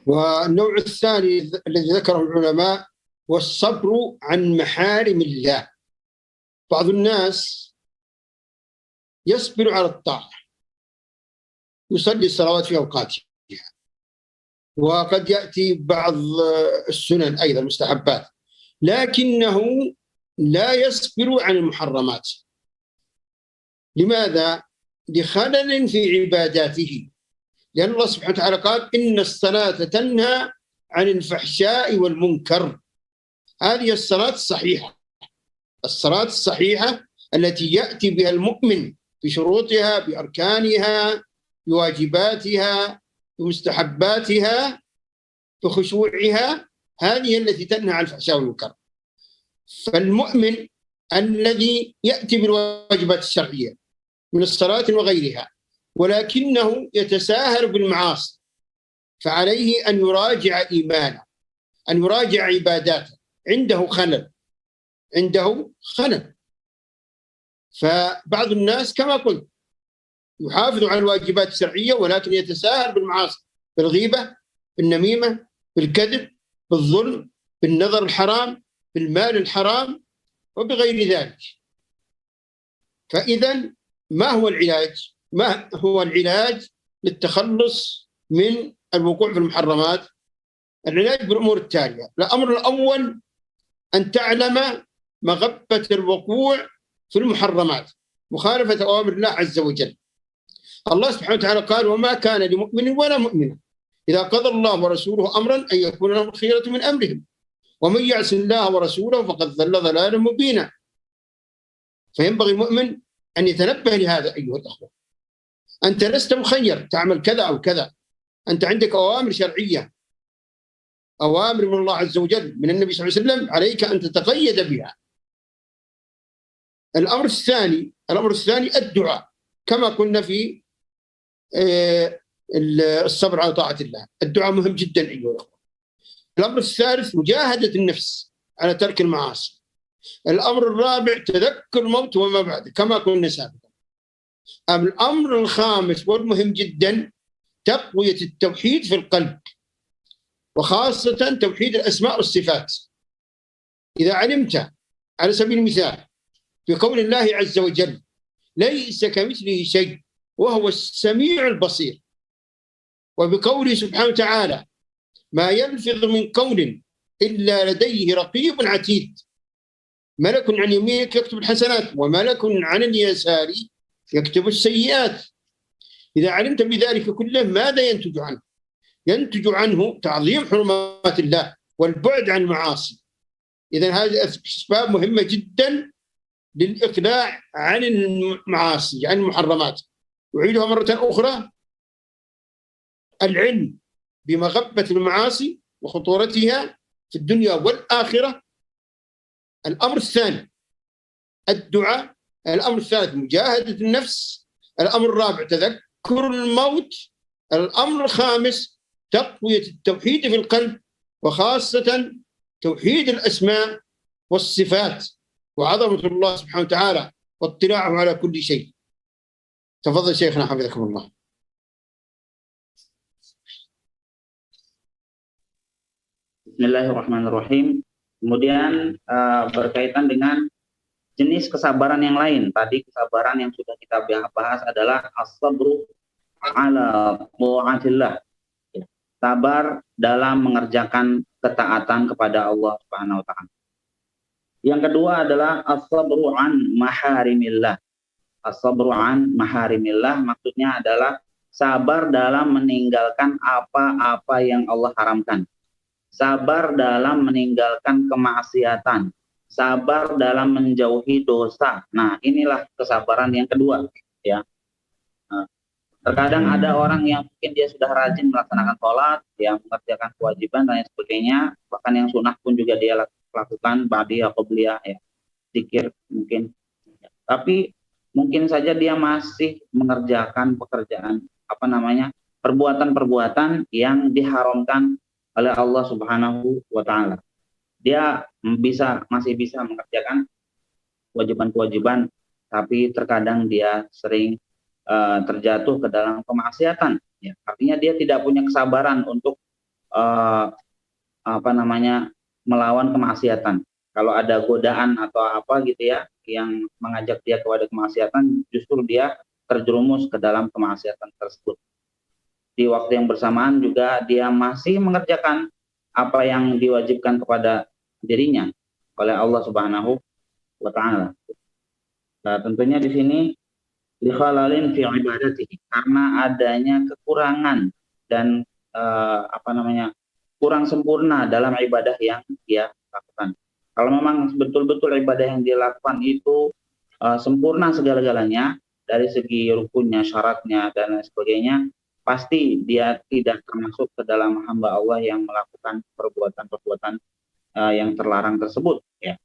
والنوع الثاني الذي ذكره العلماء هو الصبر عن محارم الله. بعض الناس يصبر على الطاعة، يصلي الصلوات في أوقاتها، وقد يأتي بعض السنن أيضا المستحبات، لكنه لا يصبر عن المحرمات. لماذا؟ لخلل في عباداته، لأن الله سبحانه وتعالى قال إن الصلاة تنهى عن الفحشاء والمنكر. هذه الصلاة الصحيحة، الصلاة الصحيحة التي يأتي بها المؤمن بشروطها، بأركانها، بواجباتها، بمستحباتها، بخشوعها، هذه التي تنهى عن الفحشاء والمنكر. فالمؤمن الذي يأتي بالواجبات الشرعية من الصلاة وغيرها ولكنه يتساهل بالمعاصي، فعليه أن يراجع إيمانه، أن يراجع عباداته، عنده خلل. فبعض الناس كما قلت يحافظ على الواجبات الشرعية ولكن يتساهل بالمعاصي، بالغيبة، بالنميمة، بالكذب، بالظلم، بالنظر الحرام، بالمال الحرام وبغير ذلك. فإذا ما هو العلاج؟ ما هو العلاج للتخلص من الوقوع في المحرمات؟ العلاج بالأمور التالية. الأمر الأول أن تعلم مغبة الوقوع في المحرمات، مخالفة أوامر الله عز وجل. الله سبحانه وتعالى قال وما كان لمؤمن ولا مؤمنة إذا قضى الله ورسوله أمرا أن يكون لهم الخيرة من أمرهم ومن يعص الله ورسوله فقد ضل ضلالا مبينا. فينبغي المؤمن أن يتنبه لهذا أيها الأخوة. أنت لست مخير تعمل كذا أو كذا، أنت عندك أوامر شرعية، أوامر من الله عز وجل، من النبي صلى الله عليه وسلم، عليك أن تتقيد بها. الأمر الثاني الدعاء، كما قلنا في الصبر على طاعة الله. الدعاء مهم جدا أيها الأخوة. الأمر الثالث مجاهدة النفس على ترك المعاصي، الأمر الرابع تذكر الموت وما بعده كما قلنا سابقا. الأمر الخامس والمهم جدا تقوية التوحيد في القلب، وخاصة توحيد الأسماء والصفات. إذا علمت على سبيل المثال بقول الله عز وجل ليس كمثله شيء وهو السميع البصير، وبقوله سبحانه وتعالى ما يلفظ من قول إلا لديه رقيب عتيد، ملك عن يمينك يكتب الحسنات وملك عن اليسار يكتب السيئات. إذا علمت بذلك كله ماذا ينتج عنه؟ ينتج عنه تعظيم حرمات الله والبعد عن المعاصي. إذا هذه أسباب مهمة جدا للإقلاع عن المعاصي، عن المحرمات. أعيدها مرة أخرى: العلم بمغبة المعاصي وخطورتها في الدنيا والآخرة. الأمر الثاني الدعاء. الأمر الثالث مجاهدة النفس. الأمر الرابع تذكر الموت. الأمر الخامس تقوية التوحيد في القلب، وخاصة توحيد الأسماء والصفات وعظمة الله سبحانه وتعالى واطلاعه على كل شيء. تفضل شيخنا حفظكم الله. Bismillahirrahmanirrahim. Kemudian berkaitan dengan jenis kesabaran yang lain. Tadi kesabaran yang sudah kita bahas adalah as-sabru ala ta'atillah. Sabar dalam mengerjakan ketaatan kepada Allah Subhanahu wa taala. Yang kedua adalah as-sabru an maharimillah. As-sabru an maharimillah maksudnya adalah sabar dalam meninggalkan apa-apa yang Allah haramkan. Sabar dalam meninggalkan kemaksiatan, sabar dalam menjauhi dosa. Nah, inilah kesabaran yang kedua, ya. Terkadang ada orang yang mungkin dia sudah rajin melaksanakan sholat, ya, mengerjakan kewajiban dan sebagainya, bahkan yang sunnah pun juga dia lakukan, ba'diyah, qobliyah, ya, zikir mungkin. Tapi mungkin saja dia masih mengerjakan pekerjaan, perbuatan-perbuatan yang diharamkan oleh Allah Subhanahu wa taala. Dia masih bisa mengerjakan kewajiban-kewajiban, tapi terkadang dia sering terjatuh ke dalam kemaksiatan, ya. Artinya dia tidak punya kesabaran untuk melawan kemaksiatan. Kalau ada godaan atau apa gitu ya yang mengajak dia kepada kemaksiatan, justru dia terjerumus ke dalam kemaksiatan tersebut. Di waktu yang bersamaan juga dia masih mengerjakan apa yang diwajibkan kepada dirinya oleh Allah Subhanahu wa taala. Nah, tentunya di sini li khalalin fi ibadatihi, karena adanya kekurangan dan kurang sempurna dalam ibadah yang dia lakukan. Kalau memang betul-betul ibadah yang dia lakukan itu sempurna segala-galanya dari segi rukunnya, syaratnya dan lain sebagainya, pasti dia tidak termasuk ke dalam hamba Allah yang melakukan perbuatan-perbuatan yang terlarang tersebut, ya.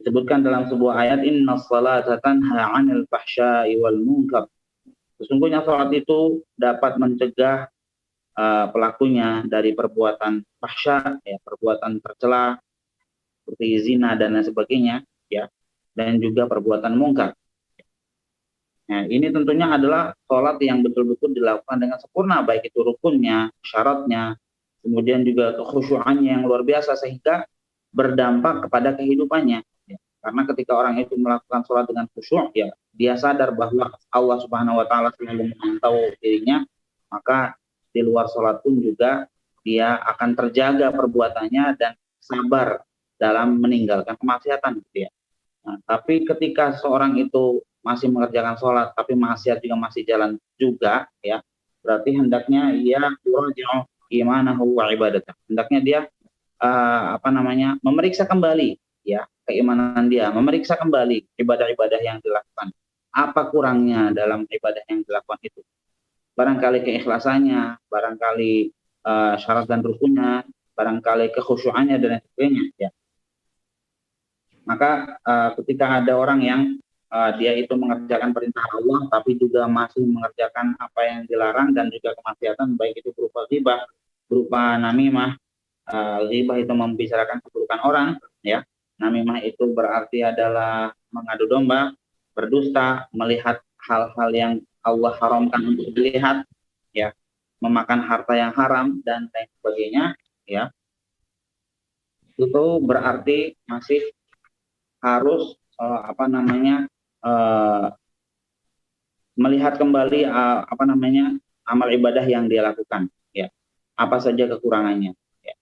Disebutkan dalam sebuah ayat, innas salata tanha 'anil fahsya'i wal munkar. Sesungguhnya salat itu dapat mencegah pelakunya dari perbuatan fahsya, ya, perbuatan tercela seperti zina dan lain sebagainya, ya, dan juga perbuatan mungkar. Nah, ini tentunya adalah sholat yang betul-betul dilakukan dengan sempurna, baik itu rukunnya, syaratnya, kemudian juga kekhusyuannya yang luar biasa sehingga berdampak kepada kehidupannya. Ya. Karena ketika orang itu melakukan sholat dengan khusyuk, ya, dia sadar bahwa Allah Subhanahu wa taala selalu memantau dirinya, maka di luar sholat pun juga dia akan terjaga perbuatannya dan sabar dalam meninggalkan kemaksiatan, gitu ya. Nah, tapi ketika seorang itu masih mengerjakan sholat tapi maksiat juga masih jalan juga, ya, berarti hendaknya ia yuraji'u imanahu wa ibadatah. Hendaknya dia memeriksa kembali, ya, keimanan dia, memeriksa kembali ibadah-ibadah yang dilakukan. Apa kurangnya dalam ibadah yang dilakukan itu? Barangkali keikhlasannya, barangkali syarat dan rukunnya, barangkali kekhusyuannya dan sebagainya, ya. Maka ketika ada orang yang dia itu mengerjakan perintah Allah tapi juga masih mengerjakan apa yang dilarang dan juga kemaksiatan, baik itu berupa ghibah, berupa namimah. Ghibah itu membicarakan keburukan orang, ya, Namimah itu berarti adalah mengadu domba, berdusta, melihat hal-hal yang Allah haramkan untuk dilihat, ya, memakan harta yang haram dan lain sebagainya, ya. Itu berarti masih harus melihat kembali amal ibadah yang dia lakukan, ya. Apa saja kekurangannya, ya.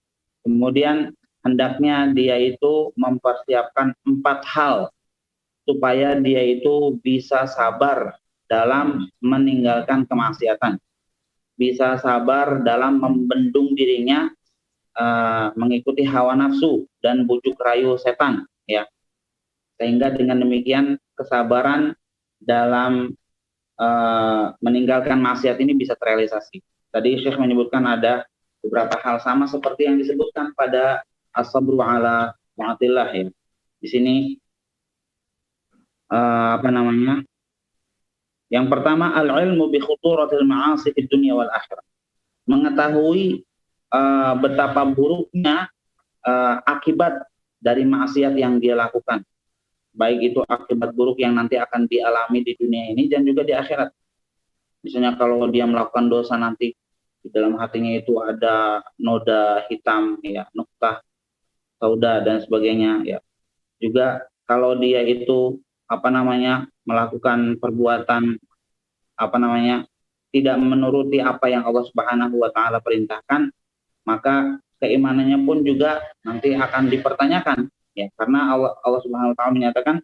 Kemudian hendaknya dia itu mempersiapkan 4 hal supaya dia itu bisa sabar dalam meninggalkan kemaksiatan, bisa sabar dalam membendung dirinya mengikuti hawa nafsu dan bujuk rayu setan, ya. Sehingga dengan demikian kesabaran dalam meninggalkan maksiat ini bisa terrealisasi. Tadi Syekh menyebutkan ada beberapa hal sama seperti yang disebutkan pada as-sabru ala ma'atillah, ya. Di sini yang pertama, al-ilmu bi khuturatil ma'asi fid dunya wal akhirah. Mengetahui betapa buruknya akibat dari maksiat yang dia lakukan. Baik itu akibat buruk yang nanti akan dialami di dunia ini dan juga di akhirat. Misalnya kalau dia melakukan dosa nanti di dalam hatinya itu ada noda hitam, ya, nuktah sauda dan sebagainya, ya. Juga kalau dia itu melakukan perbuatan tidak menuruti apa yang Allah Subhanahu wa taala perintahkan, maka keimanannya pun juga nanti akan dipertanyakan, ya, karena Allah Subhanahu wa taala menyatakan,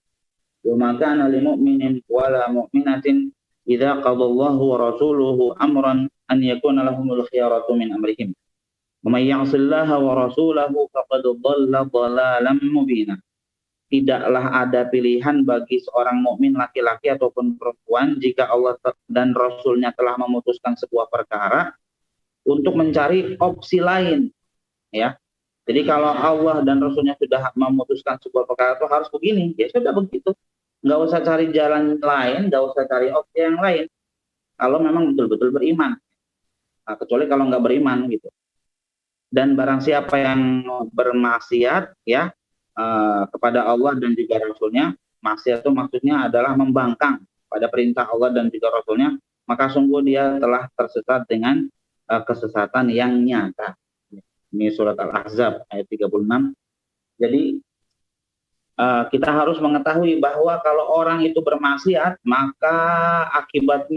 "Wa ma kana lil mu'minin wa la mu'minatin idza qadallahu wa rasuluhu amran an yakuna lahumul khiyaratu min amrihim. Wa may ya'sillaha wa rasulahu faqad dhalla dhalalan mubina." Tidaklah ada pilihan bagi seorang mukmin laki-laki ataupun perempuan jika Allah dan Rasulnya telah memutuskan sebuah perkara untuk mencari opsi lain, ya. Jadi kalau Allah dan Rasulnya sudah memutuskan sebuah perkara itu harus begini, ya sudah begitu. Nggak usah cari jalan lain, nggak usah cari opsi yang lain. Kalau memang betul-betul beriman, nah, kecuali kalau nggak beriman, gitu. Dan barang siapa yang bermaksiat, ya, kepada Allah dan juga Rasulnya, maksiat itu maksudnya adalah membangkang pada perintah Allah dan juga Rasulnya, maka sungguh dia telah tersesat dengan kesesatan yang nyata. Ini surat Al-Ahzab ayat 36. Jadi kita harus mengetahui bahwa kalau orang itu bermaksiat, maka akibat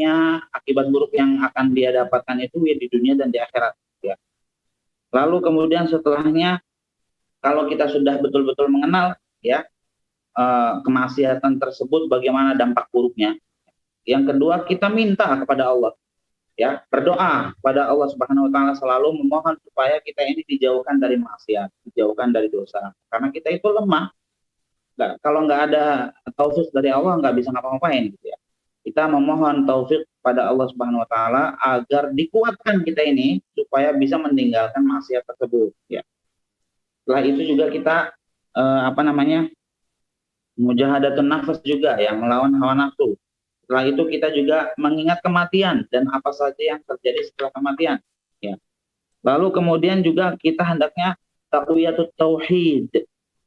buruk yang akan dia dapatkan itu ya di dunia dan di akhirat, ya. Lalu kemudian setelahnya, kalau kita sudah betul-betul mengenal, ya, kemaksiatan tersebut bagaimana dampak buruknya. Yang kedua, kita minta kepada Allah, ya, berdoa pada Allah Subhanahu wa taala, selalu memohon supaya kita ini dijauhkan dari maksiat, dijauhkan dari dosa. Karena kita itu lemah. Kalau nggak ada taufik dari Allah, nggak bisa ngapa-ngapain, gitu, ya. Kita memohon taufik pada Allah Subhanahu wa taala agar dikuatkan kita ini supaya bisa meninggalkan maksiat tersebut, ya. Setelah itu juga kita mujahadatun nafas juga, ya, melawan hawa nafsu. Setelah itu kita juga mengingat kematian dan apa saja yang terjadi setelah kematian, ya. Lalu kemudian juga kita hendaknya taqwiyatut tauhid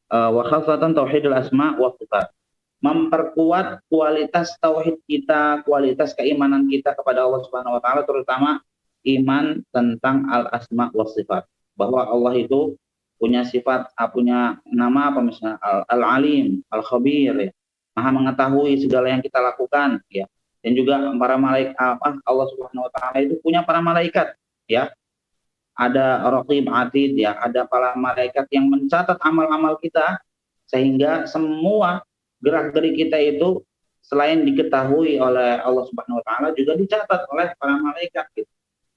wa khasatan tauhidul asma wa sifat. Memperkuat kualitas tauhid kita, kualitas keimanan kita kepada Allah Subhanahu wa taala, terutama iman tentang al-asma wa sifat. Bahwa Allah itu punya sifat, punya nama apa misalnya al-alim, al-khabir, ya. Maha mengetahui segala yang kita lakukan, ya. Dan juga para malaikat, Allah Subhanahu wa taala itu punya para malaikat, ya. Ada raqib atid, ya, ada para malaikat yang mencatat amal-amal kita, sehingga semua gerak-gerik kita itu selain diketahui oleh Allah Subhanahu wa taala juga dicatat oleh para malaikat, gitu.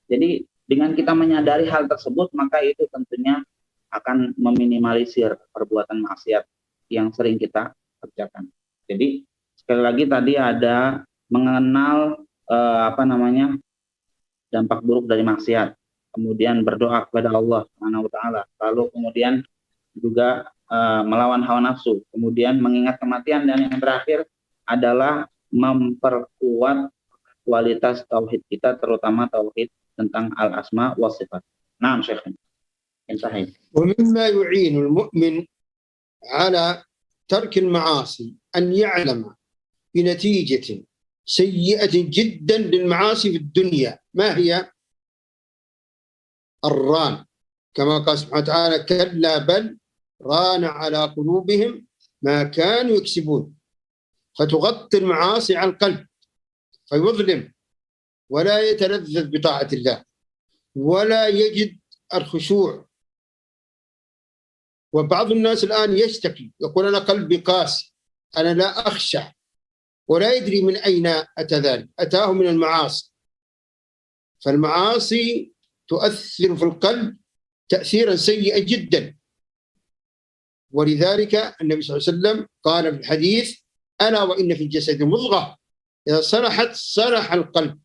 Jadi dengan kita menyadari hal tersebut, maka itu tentunya akan meminimalisir perbuatan maksiat yang sering kita kerjakan. Jadi sekali lagi tadi ada mengenal dampak buruk dari maksiat, kemudian berdoa kepada Allah Subhanahu wa taala, lalu kemudian juga melawan hawa nafsu, kemudian mengingat kematian, dan yang terakhir adalah memperkuat kualitas tauhid kita, terutama tauhid tentang al-asma wa sifat. Naam, Syekh. انتهي. ومما يعين المؤمن على ترك المعاصي أن يعلم بنتيجة سيئة جدا للمعاصي في الدنيا. ما هي؟ الران، كما قال سبحانه وتعالى: كلا بل ران على قلوبهم ما كانوا يكسبون. فتغطي المعاصي على القلب فيظلم ولا يتلذذ بطاعة الله ولا يجد الخشوع. وبعض الناس الآن يشتكي يقول: أنا قلبي قاسي، أنا لا أخشع، ولا يدري من أين أتى ذلك، أتاه من المعاصي. فالمعاصي تؤثر في القلب تأثيرا سيئا جدا. ولذلك النبي صلى الله عليه وسلم قال في الحديث: ألا وإن في الجسد مضغة إذا صلحت صلح القلب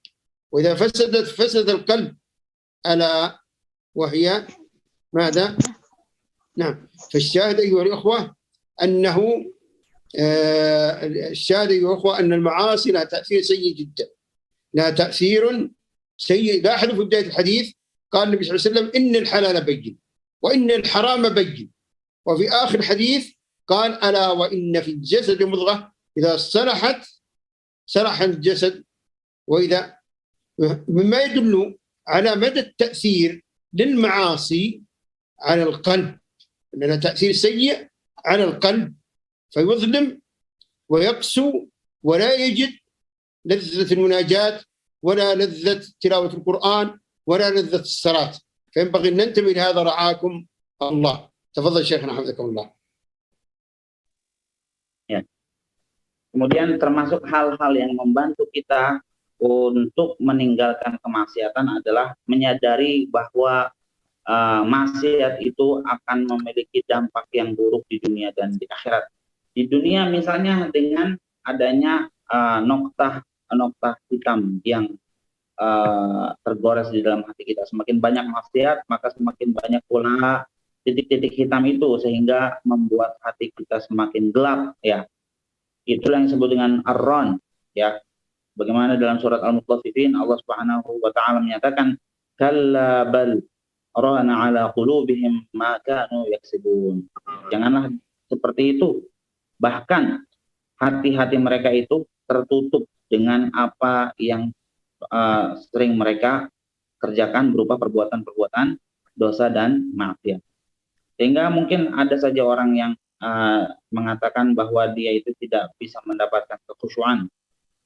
وإذا فسدت فسد القلب، ألا وهي ماذا؟ نعم. فالشاهد أيها الأخوة أنه الشاهد أيها الأخوة أن المعاصي لها تأثير سيء جدا، لها تأثير سيء. لاحظوا في بداية الحديث قال النبي صلى الله عليه وسلم: إن الحلال بين وإن الحرام بين. وفي آخر الحديث قال: ألا وإن في الجسد مضغة إذا صلحت صلح الجسد وإذا. مما يدل على مدى التأثير للمعاصي على القلب، أن لها تأثير سيء على القلب فيظلم ويقسو ولا يجد لذة المناجاة ولا لذة تلاوة القرآن ولا لذة الصلاة. فينبغي أن ننتبه لهذا رعاكم الله. تفضل شيخنا حفظكم الله. Ya. Kemudian termasuk hal-hal yang membantu kita untuk meninggalkan kemaksiatan adalah menyadari bahwa maksiat itu akan memiliki dampak yang buruk di dunia dan di akhirat. Di dunia misalnya dengan adanya noktah hitam yang tergores di dalam hati kita. Semakin banyak maksiat, maka semakin banyak pula titik-titik hitam itu, sehingga membuat hati kita semakin gelap, ya. Itulah yang disebut dengan ar-ran, ya. Bagaimana dalam surat Al-Mutaffifin Allah Subhanahu wa taala menyatakan: kalla bal rana ala qulubihim ma kanu yaksibun. Janganlah seperti itu. Bahkan hati-hati mereka itu tertutup dengan apa yang sering mereka kerjakan berupa perbuatan-perbuatan dosa dan maksiat. Sehingga mungkin ada saja orang yang mengatakan bahwa dia itu tidak bisa mendapatkan kekhusyuan.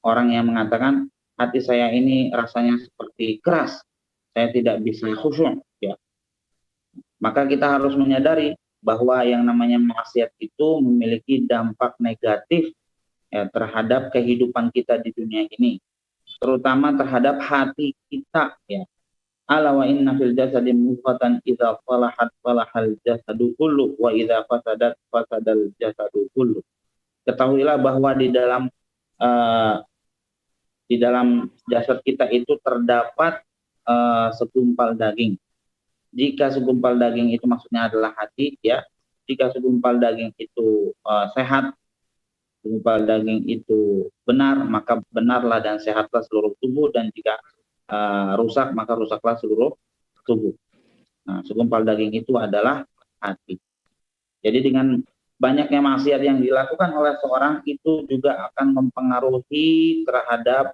Orang yang mengatakan hati saya ini rasanya seperti keras, saya tidak bisa khusyuk, ya. Maka kita harus menyadari bahwa yang namanya maksiat itu memiliki dampak negatif, ya, terhadap kehidupan kita di dunia ini, terutama terhadap hati kita, ya. Ala wa inna fil jasadi mudghatan idza salahat salahal jasadu kullu wa idza fasadat fasadal jasadu kullu. Ketahuilah bahwa di dalam jasad kita itu terdapat segumpal daging. Jika segumpal daging itu maksudnya adalah hati, ya. Jika segumpal daging itu sehat, segumpal daging itu benar, maka benarlah dan sehatlah seluruh tubuh, dan jika rusak, maka rusaklah seluruh tubuh. Nah, segumpal daging itu adalah hati. Jadi dengan banyaknya maksiat yang dilakukan oleh seorang itu juga akan mempengaruhi terhadap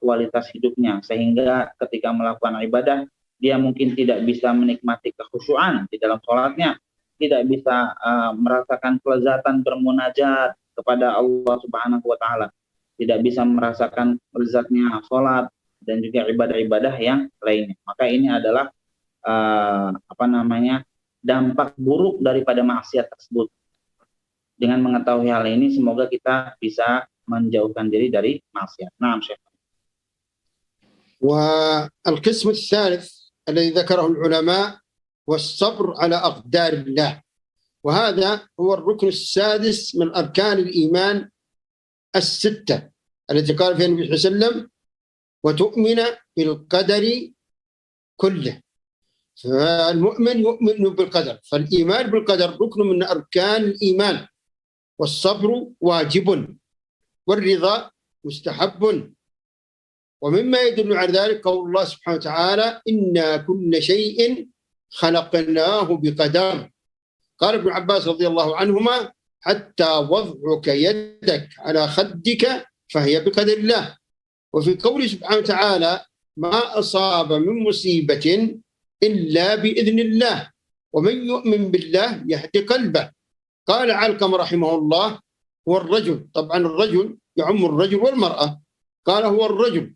kualitas hidupnya, sehingga ketika melakukan ibadah dia mungkin tidak bisa menikmati kekhusyuan di dalam sholatnya, tidak bisa merasakan kelezatan bermunajat kepada Allah Subhanahu wa taala, tidak bisa merasakan lezatnya sholat dan juga ibadah-ibadah yang lainnya. Maka ini adalah dampak buruk daripada maksiat tersebut. Dengan mengetahui hal ini, semoga kita bisa menjauhkan diri dari maksiat. Naam, Syekh. والقسم الثالث الذي ذكره العلماء والصبر على أقدار الله، وهذا هو الركن السادس من أركان الإيمان الستة التي قال فيها النبي صلى الله عليه وسلم: وتؤمن بالقدر كله. فالمؤمن يؤمن بالقدر، فالإيمان بالقدر ركن من أركان الإيمان، والصبر واجب، والرضا مستحب. ومما يدل على ذلك قول الله سبحانه وتعالى: إنا كل شيء خلقناه بقدر. قال ابن عباس رضي الله عنهما: حتى وضعك يدك على خدك فهي بقدر الله. وفي قوله سبحانه وتعالى: ما أصاب من مصيبة إلا بإذن الله ومن يؤمن بالله يهدي قلبه. قال علقمة رحمه الله: هو الرجل، طبعا الرجل يعم الرجل والمرأة، قال هو الرجل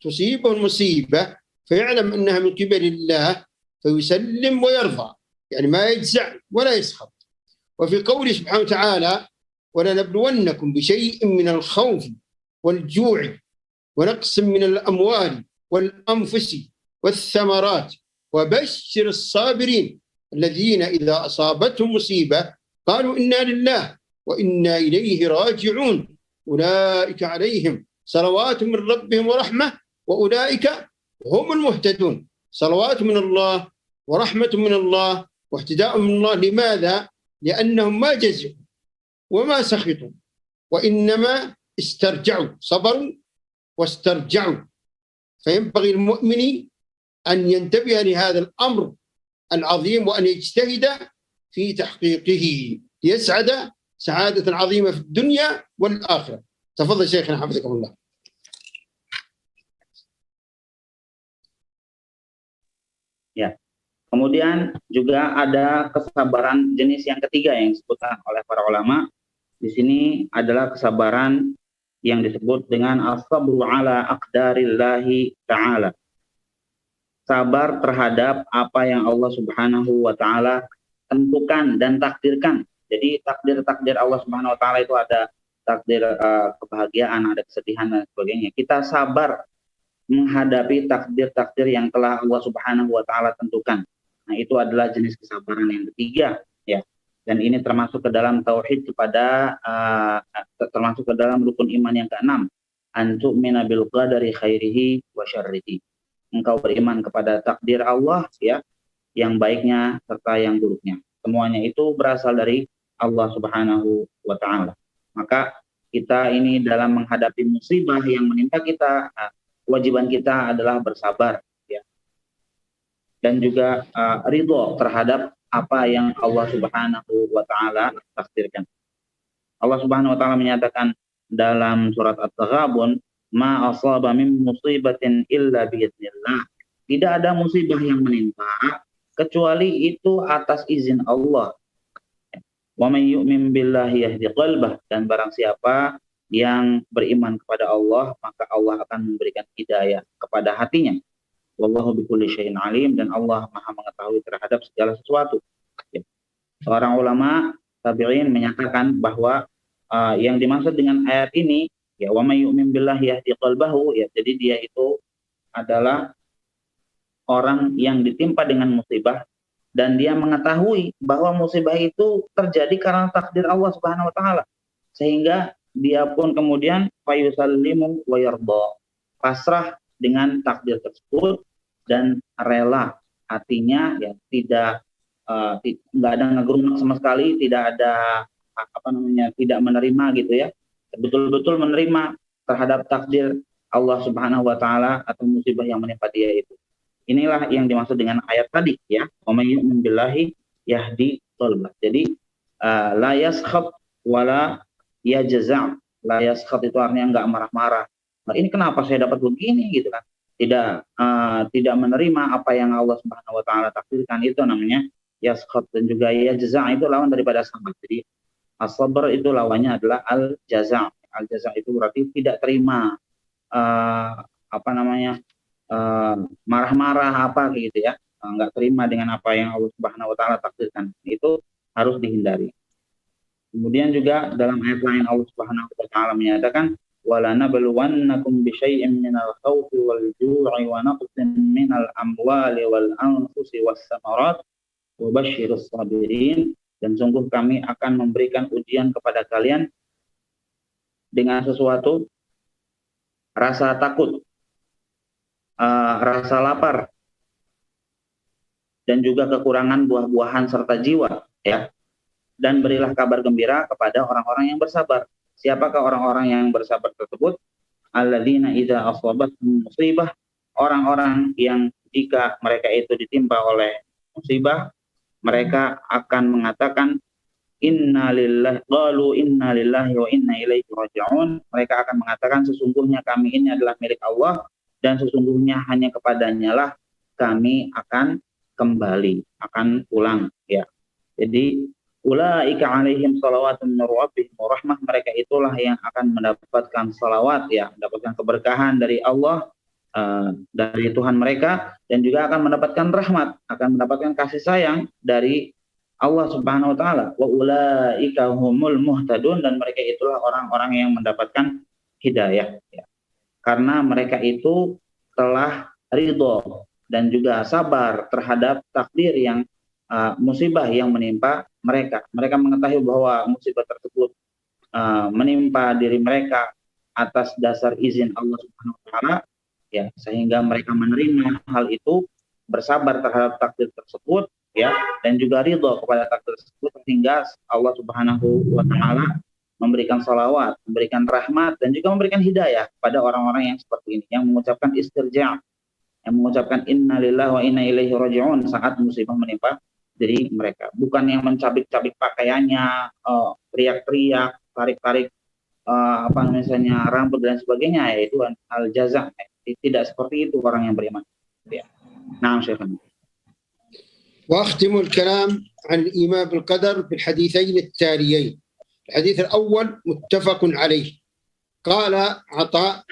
تصيبه المصيبة فيعلم أنها من قبل الله فيسلم ويرضى، يعني ما يجزع ولا يسخط. وفي قوله سبحانه وتعالى: ولنبلونكم بشيء من الخوف والجوع ونقص من الأموال والأنفس والثمرات وبشر الصابرين الذين إذا أصابتهم مصيبة قالوا إنا لله وإنا إليه راجعون أولئك عليهم صلوات من ربهم ورحمة وأولئك هم المهتدون. صلوات من الله ورحمة من الله واهتداء من الله. لماذا؟ لأنهم ما جزعوا وما سخطوا وإنما استرجعوا، صبروا واسترجعوا. فينبغي المؤمن أن ينتبه لهذا الأمر العظيم وأن يجتهد في تحقيقه ليسعد سعادة عظيمة في الدنيا والآخرة. تفضل شيخنا حفظكم الله. Ya. Kemudian juga ada kesabaran jenis yang ketiga yang disebutkan oleh para ulama. Di sini adalah kesabaran yang disebut dengan as-sabru ala aqdarillahi ta'ala. Sabar terhadap apa yang Allah Subhanahu wa taala tentukan dan takdirkan. Jadi takdir-takdir Allah Subhanahu wa taala itu ada takdir kebahagiaan, ada kesedihan dan sebagainya. Kita sabar menghadapi takdir-takdir yang telah Allah Subhanahu wa taala tentukan. Nah, itu adalah jenis kesabaran yang ketiga, ya. Dan ini termasuk ke dalam tauhid kepada termasuk ke dalam rukun iman yang keenam, antu'mina bil qadari khairihi wa syarrihi. Engkau beriman kepada takdir Allah, ya, yang baiknya serta yang buruknya. Semuanya itu berasal dari Allah Subhanahu wa taala. Maka kita ini dalam menghadapi musibah yang menimpa kita, kewajiban kita adalah bersabar, ya. Dan juga ridho terhadap apa yang Allah Subhanahu wa taala takdirkan. Allah Subhanahu wa taala menyatakan dalam surat At-Taghabun, ma asaba min musibatin illa biidznillah. Tidak ada musibah yang menimpa kecuali itu atas izin Allah. Wa may yu'min billahi yahdi qalbah, dan barang siapa yang beriman kepada Allah, maka Allah akan memberikan hidayah kepada hatinya. Wallahu bikulli syai'in alim, dan Allah Maha mengetahui terhadap segala sesuatu. Ya. Seorang ulama tabi'in menyatakan bahwa yang dimaksud dengan ayat ini, ya, wa may yu'min billahi yahdi qalbahu, ya, jadi dia itu adalah orang yang ditimpa dengan musibah dan dia mengetahui bahwa musibah itu terjadi karena takdir Allah Subhanahu wa taala, sehingga dia pun kemudian fayusallimu wa yarda, pasrah dengan takdir tersebut dan rela, artinya ya tidak nggak ada ngegerumak sama sekali, tidak ada tidak menerima gitu ya, betul-betul menerima terhadap takdir Allah Subhanahu wa taala atau musibah yang menimpa dia itu. Inilah yang dimaksud dengan ayat tadi, ya, wa may yu'min billahi yahdi qalbah. Jadi la yaskhat wala yajza'. La yaskhat itu artinya enggak marah-marah. Nah, ini kenapa saya dapat begini gitu kan? Tidak menerima apa yang Allah Subhanahu wa taala takdirkan, itu namanya yaskhat. Dan juga yajza' itu lawan daripada sabar. Jadi as-sabr itu lawannya adalah al-jaza'. Al-jaza' itu berarti tidak terima marah-marah apa gitu ya, nggak terima dengan apa yang Allah Subhanahu wa taala takdirkan. Itu harus dihindari. Kemudian juga dalam ayat lain Allah Subhanahu wa taala menyatakan wala nabluwannakum bisyai'in minal khawfi wal ju'i wa naqsin minal amwali wal anfusi was samarat wa basyirus sabirin, dan sungguh kami akan memberikan ujian kepada kalian dengan sesuatu rasa takut, rasa lapar, dan juga kekurangan buah-buahan serta jiwa, ya. Dan berilah kabar gembira kepada orang-orang yang bersabar. Siapakah orang-orang yang bersabar tersebut? Alladzina idza asabathum musibah, orang-orang yang jika mereka itu ditimpa oleh musibah, mereka akan mengatakan inna lillahi wa inna ilaihi raji'un. Mereka akan mengatakan sesungguhnya kami ini adalah milik Allah dan sesungguhnya hanya kepadanya lah kami akan kembali, akan pulang, ya. Jadi ulaika alaihim salawatun min rabbihim wa rahmah, mereka itulah yang akan mendapatkan salawat, ya, mendapatkan keberkahan dari Allah, dari Tuhan mereka, dan juga akan mendapatkan rahmat, akan mendapatkan kasih sayang dari Allah Subhanahu wa taala. Wa ulaika humul muhtadun, dan mereka itulah orang-orang yang mendapatkan hidayah, ya. Karena mereka itu telah ridho dan juga sabar terhadap takdir yang musibah yang menimpa mereka. Mereka mengetahui bahwa musibah tersebut menimpa diri mereka atas dasar izin Allah Subhanahu wa taala, ya, sehingga mereka menerima hal itu, bersabar terhadap takdir tersebut, ya, dan juga ridho kepada takdir tersebut, sehingga Allah Subhanahu wa taala memberikan salawat, memberikan rahmat, dan juga memberikan hidayah pada orang-orang yang seperti ini, yang mengucapkan istirja', yang mengucapkan inna lillahi wa inna ilaihi raji'un saat musibah menimpa diri mereka. Bukan yang mencabik-cabik pakaiannya, teriak-teriak, tarik-tarik misalnya rambut dan sebagainya, yaitu al-jaza'. Tidak seperti itu orang yang beriman. Ya. Nah, Syekh. وأختم الكلام عن الإيمان بالقدر بالحديثين التاليين. الحديث الأول متفق عليه، قال عطاء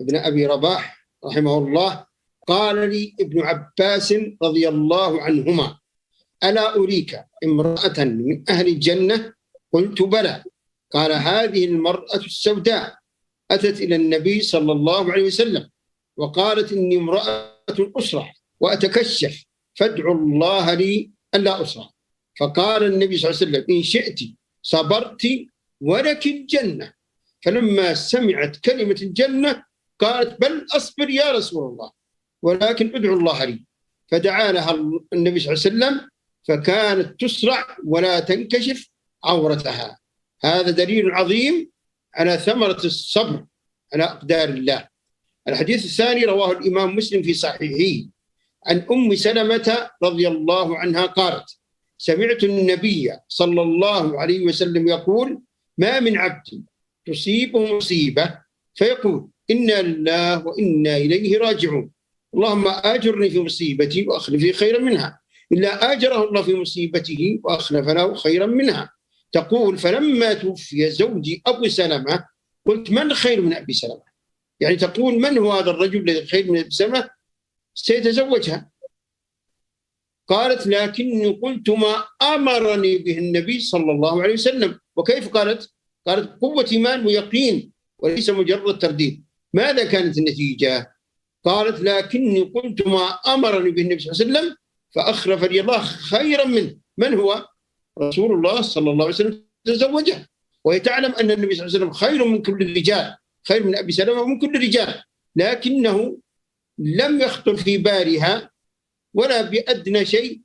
بن أبي رباح رحمه الله: قال لي ابن عباس رضي الله عنهما: ألا أريك امرأة من أهل الجنة؟ قلت بلى. قال: هذه المرأة السوداء أتت إلى النبي صلى الله عليه وسلم وقالت: إني امرأة أسرع وأتكشف فادعوا الله لي ألا أسرع. فقال النبي صلى الله عليه وسلم: إن شئت صبرت ولك الجنة. فلما سمعت كلمة الجنة قالت: بل أصبر يا رسول الله، ولكن ادعو الله لي. فدعا لها النبي صلى الله عليه وسلم فكانت تسرع ولا تنكشف عورتها. هذا دليل عظيم على ثمرة الصبر على أقدار الله. الحديث الثاني رواه الإمام مسلم في صحيحه عن أم سلمة رضي الله عنها قالت: سمعت النبي صلى الله عليه وسلم يقول: ما من عبد تصيبه مصيبة فيقول: إنا لله وإنا إليه راجعون، اللهم آجرني في مصيبتي وأخلف لي خيرا منها، إلا آجره الله في مصيبته وأخلف له خيرا منها. تقول: فلما توفي زوجي أبو سلمة قلت: من خير من أبي سلمة؟ يعني تقول من هو هذا الرجل الذي خير من أبي سلمة سيتزوجها. قالت: لكني قلت ما أمرني به النبي صلى الله عليه وسلم. وكيف قالت؟ قالت: قوة إيمان ويقين وليس مجرد ترديد. ماذا كانت النتيجة؟ قالت: لكني قلت ما أمرني به النبي صلى الله عليه وسلم فأخلف لي الله خيرا منه. من هو؟ رسول الله صلى الله عليه وسلم تزوجه، وهي تعلم أن النبي صلى الله عليه وسلم خير من كل الرجال، خير من أبي سلمة ومن كل الرجال، لكنه لم يخطر في بالها ولا بأدنى شيء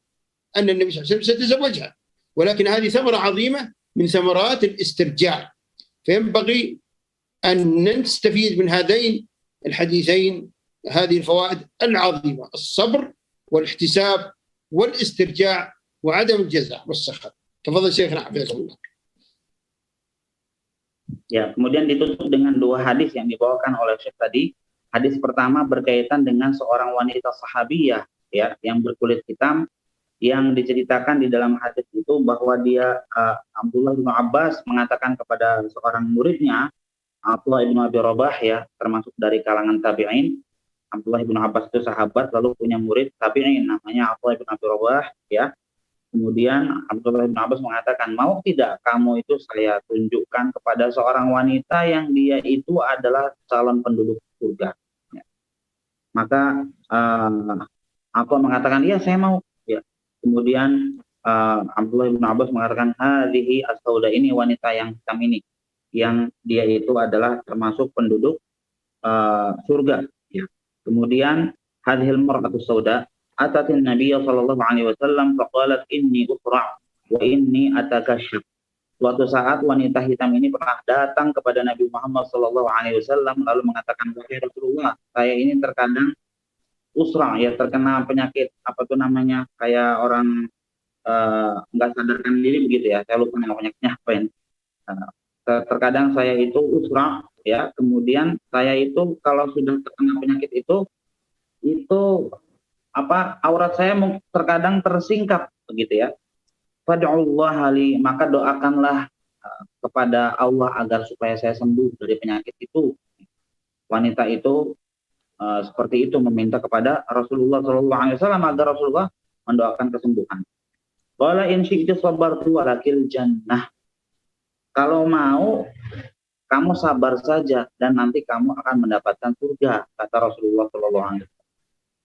أن النبي صلى الله عليه وسلم ستزوجها. ولكن هذه ثمرة عظيمة من ثمرات الاسترجاع، فينبغي أن نستفيد من هذين الحديثين هذه الفوائد العظيمة: الصبر والاحتساب والاسترجاع وعدم الجزع والسخط. تفضل شيخنا حفظك الله. Ya, kemudian ditutup dengan dua hadis yang dibawakan oleh Syekh tadi. Hadis pertama berkaitan dengan seorang wanita sahabiyah, ya, yang berkulit hitam, yang diceritakan di dalam hadis itu bahwa dia Abdullah bin Abbas mengatakan kepada seorang muridnya, Abdullah bin Abi Rabah, ya, termasuk dari kalangan tabi'in. Abdullah bin Abbas itu sahabat, lalu punya murid tabi'in namanya Abdullah bin Abi Rabah, ya. Kemudian Abdullah bin Abbas mengatakan, mau tidak kamu itu saya tunjukkan kepada seorang wanita yang dia itu adalah calon penduduk surga. Ya. Maka aku mengatakan, iya saya mau. Ya. Kemudian Abdullah bin Abbas mengatakan, hadhihi as-sauda, ini wanita yang hitam ini, yang dia itu adalah termasuk penduduk surga. Ya. Kemudian hadhil mar'atu sauda atatin Nabiya sallallahu alaihi wasallam faqalat inni usra' wa inni atakashaf. Suatu saat wanita hitam ini pernah datang kepada Nabi Muhammad sallallahu alaihi wasallam lalu mengatakan, wahai Rasulullah, saya ini terkadang usra', ya, terkena penyakit apa tuh namanya, kayak orang nggak sadarkan diri begitu ya, saya lupa nama penyakitnya apa ini. Terkadang saya itu usra ya, kemudian saya itu kalau sudah terkena penyakit itu apa, aurat saya terkadang tersingkap begitu ya. Fad'ullah li, maka doakanlah kepada Allah agar supaya saya sembuh dari penyakit itu. Wanita itu seperti itu meminta kepada Rasulullah SAW agar Rasulullah mendoakan kesembuhan. Wala in syi'tu sabartu walakil jannah. Kalau mau kamu sabar saja dan nanti kamu akan mendapatkan surga, kata Rasulullah SAW.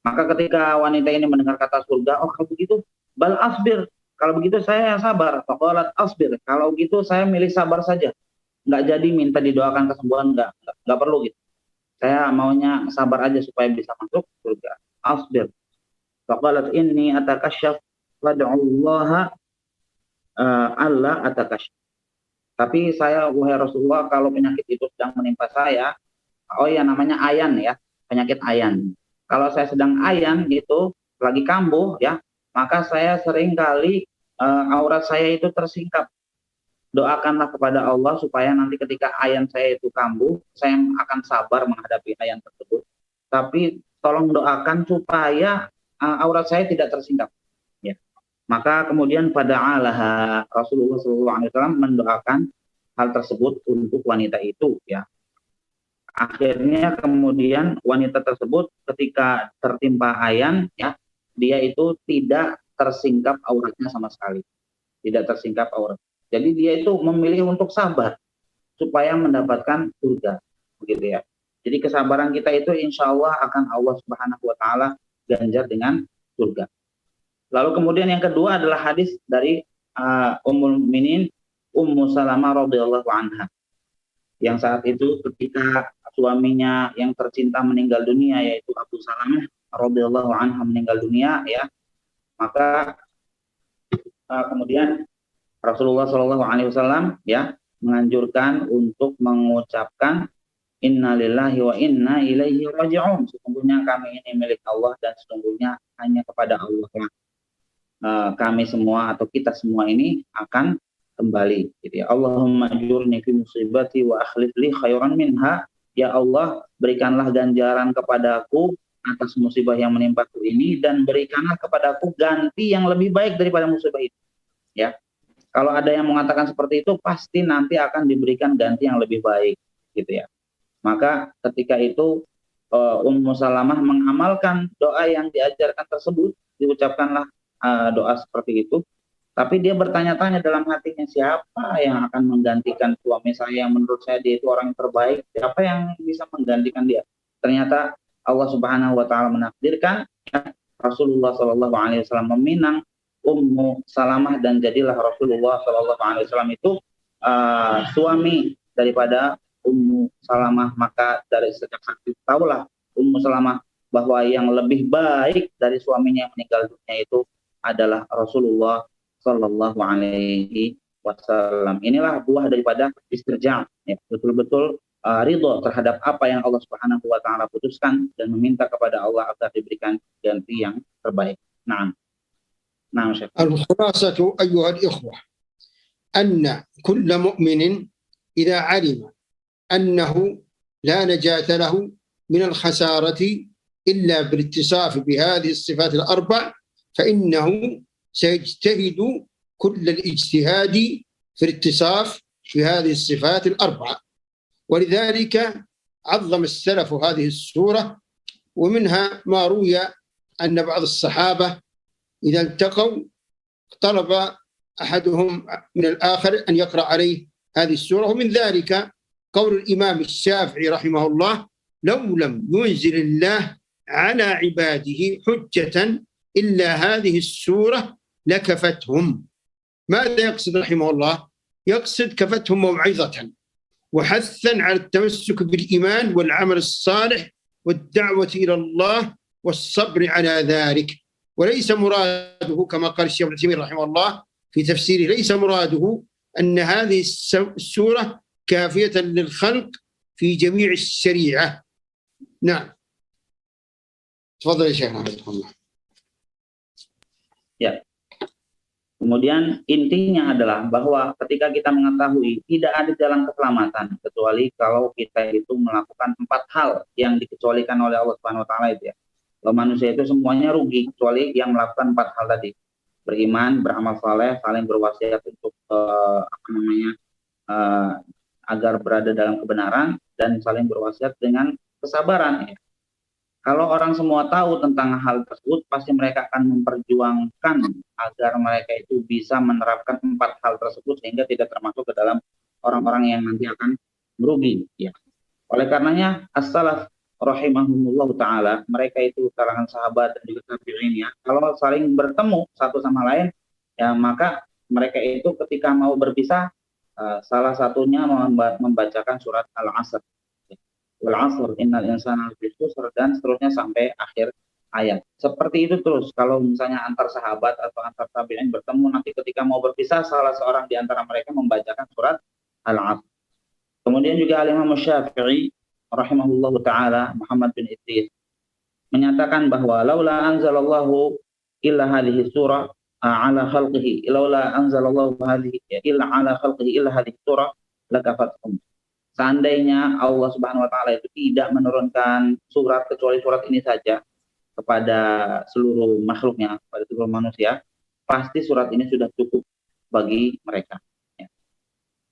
Maka ketika wanita ini mendengar kata surga, oh kalau begitu bal asbir. Kalau begitu saya sabar. Faqalat asbir. Kalau gitu saya milih sabar saja. Nggak jadi minta didoakan kesembuhan, nggak perlu gitu. Saya maunya sabar aja supaya bisa masuk surga. Asbir. Faqalat inni atakasyaf wad'ullaha alla atakasyaf. Tapi saya, wahai Rasulullah, kalau penyakit itu sedang menimpa saya, oh ya namanya ayan ya, penyakit ayan. Kalau saya sedang ayan gitu, lagi kambuh ya, maka saya sering kali aurat saya itu tersingkap. Doakanlah kepada Allah supaya nanti ketika ayan saya itu kambuh, saya akan sabar menghadapi ayan tersebut. Tapi tolong doakan supaya aurat saya tidak tersingkap. Ya. Maka kemudian pada Allah Rasulullah SAW mendoakan hal tersebut untuk wanita itu. Ya. Akhirnya kemudian wanita tersebut ketika tertimpa ayan, ya, dia itu tidak tersingkap auratnya sama sekali, tidak tersingkap aurat. Jadi dia itu memilih untuk sabar supaya mendapatkan surga, begitu ya. Jadi kesabaran kita itu insya Allah akan Allah Subhanahu Wa Taala ganjar dengan surga. Lalu kemudian yang kedua adalah hadis dari Ummul Mukminin Ummu Salamah radhiyallahu anha, yang saat itu ketika suaminya yang tercinta meninggal dunia, yaitu Abu Salamah radhiyallahu anha meninggal dunia, ya, maka kemudian Rasulullah SAW ya menganjurkan untuk mengucapkan innalillahi wa inna ilaihi raji'un. Sesungguhnya kami ini milik Allah dan sesungguhnya hanya kepada Allah kami semua atau kita semua ini akan kembali. Gitu ya. Allahumma ajurni fi musibati wa akhlif li khairan minha. Ya Allah, berikanlah ganjaran kepadaku atas musibah yang menimpaku ini dan berikanlah kepadaku ganti yang lebih baik daripada musibah itu. Ya. Kalau ada yang mengatakan seperti itu, pasti nanti akan diberikan ganti yang lebih baik, gitu ya. Maka ketika itu Ummu Salamah mengamalkan doa yang diajarkan tersebut, diucapkanlah doa seperti itu. Tapi dia bertanya-tanya dalam hatinya, siapa yang akan menggantikan suami saya yang menurut saya dia itu orang yang terbaik? Siapa yang bisa menggantikan dia? Ternyata Allah Subhanahu Wa Taala menakdirkan ya, Rasulullah SAW meminang Ummu Salamah dan jadilah Rasulullah SAW itu suami daripada Ummu Salamah. Maka dari sejak saat itu tahulah Ummu Salamah bahwa yang lebih baik dari suaminya yang meninggal dunia itu adalah Rasulullah SAW. Inilah buah daripada istirja, ya, betul-betul ridho terhadap apa yang Allah Subhanahu Wa Taala putuskan dan meminta kepada Allah agar diberikan ganti yang terbaik. Nah. نعم شيخ. الخلاصة أيها الإخوة أن كل مؤمن إذا علم أنه لا نجاة له من الخسارة إلا بالاتصاف بهذه الصفات الأربع فإنه سيجتهد كل الاجتهاد في الاتصاف بهذه الصفات الأربع. ولذلك عظم السلف هذه السورة، ومنها ما روي أن بعض الصحابة إذا التقوا طلب أحدهم من الآخر أن يقرأ عليه هذه السورة. ومن ذلك قول الإمام الشافعي رحمه الله: لو لم ينزل الله على عباده حجة إلا هذه السورة لكفتهم. ماذا يقصد رحمه الله؟ يقصد كفتهم موعظة وحثا على التمسك بالإيمان والعمل الصالح والدعوة إلى الله والصبر على ذلك. وليس مراده كما قال الشيخ ابن تيمية رحمه الله في تفسيره، ليس مراده أن هذه السورة كافية للخلق في جميع الشريعة. نعم. تفضل يا شيخ. Ya. Kemudian intinya adalah bahwa ketika kita mengetahui tidak ada jalan keselamatan kecuali kalau kita itu melakukan 4 hal yang dikecualikan oleh Allah Subhanahu wa taala itu ya. Kalau manusia itu semuanya rugi kecuali yang melakukan 4 hal tadi. Beriman, beramal saleh, saling berwasiat untuk agar berada dalam kebenaran, dan saling berwasiat dengan kesabaran ya. Kalau orang semua tahu tentang hal tersebut, pasti mereka akan memperjuangkan agar mereka itu bisa menerapkan 4 hal tersebut sehingga tidak termasuk ke dalam orang-orang yang nanti akan merugi. Ya. Oleh karenanya, as-salaf rahimahumullah ta'ala, mereka itu kalangan sahabat dan juga tabi'in ya, kalau saling bertemu satu sama lain, ya maka mereka itu ketika mau berpisah, salah satunya membacakan surat Al-Asr. Wal 'asr innal insana lafi khusr, dan seterusnya sampai akhir ayat. Seperti itu terus kalau misalnya antar sahabat atau antar tabi'in bertemu, nanti ketika mau berpisah salah seorang di antara mereka membacakan surat Al-'asr. Kemudian juga Al-Imam Syafi'i rahimahullahu taala, Muhammad bin Idris, menyatakan bahwa laula anzalallahu illa hadhihi surah ala khalqihi laula anzalallahu hadhihi illa ala khalqihi illa hadhihi surah lakafathum. Seandainya Allah Subhanahu wa taala itu tidak menurunkan surat kecuali surat ini saja kepada seluruh makhluknya, kepada seluruh manusia, pasti surat ini sudah cukup bagi mereka. Ya.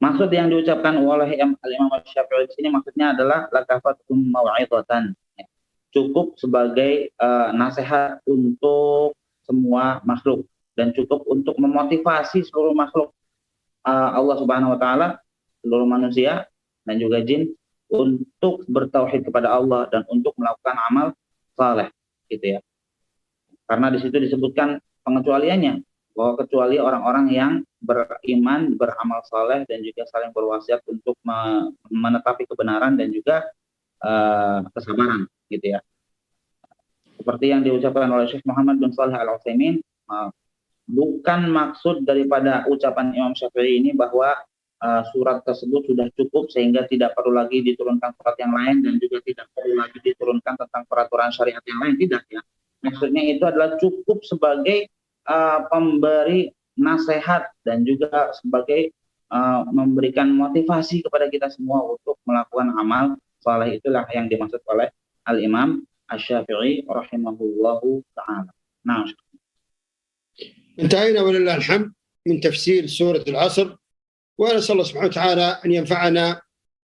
Maksud yang diucapkan oleh Al-Imam Syafi'i di sini maksudnya adalah lakafatum mau'izatan. Ya. Cukup sebagai nasihat untuk semua makhluk dan cukup untuk memotivasi seluruh makhluk Allah Subhanahu wa taala, seluruh manusia dan juga jin untuk bertauhid kepada Allah dan untuk melakukan amal saleh gitu ya. Karena di situ disebutkan pengecualiannya bahwa kecuali orang-orang yang beriman, beramal saleh dan juga saling berwasiat untuk menetapi kebenaran dan juga kesabaran gitu ya. Seperti yang diucapkan oleh Syekh Muhammad bin Shalih Al-Utsaimin, bukan maksud daripada ucapan Imam Syafi'i ini bahwa surat tersebut sudah cukup sehingga tidak perlu lagi diturunkan surat yang lain dan juga tidak perlu lagi diturunkan tentang peraturan syariat yang lain, tidak ya. Maksudnya itu adalah cukup sebagai pemberi nasihat dan juga sebagai memberikan motivasi kepada kita semua untuk melakukan amal saleh. Itulah yang dimaksud oleh Al-Imam Asy-Syafi'i rahimahullahu ta'ala. Nah, انتهينا ولله الحمد من تفسير سورة العصر، ونسأل الله سبحانه وتعالى أن ينفعنا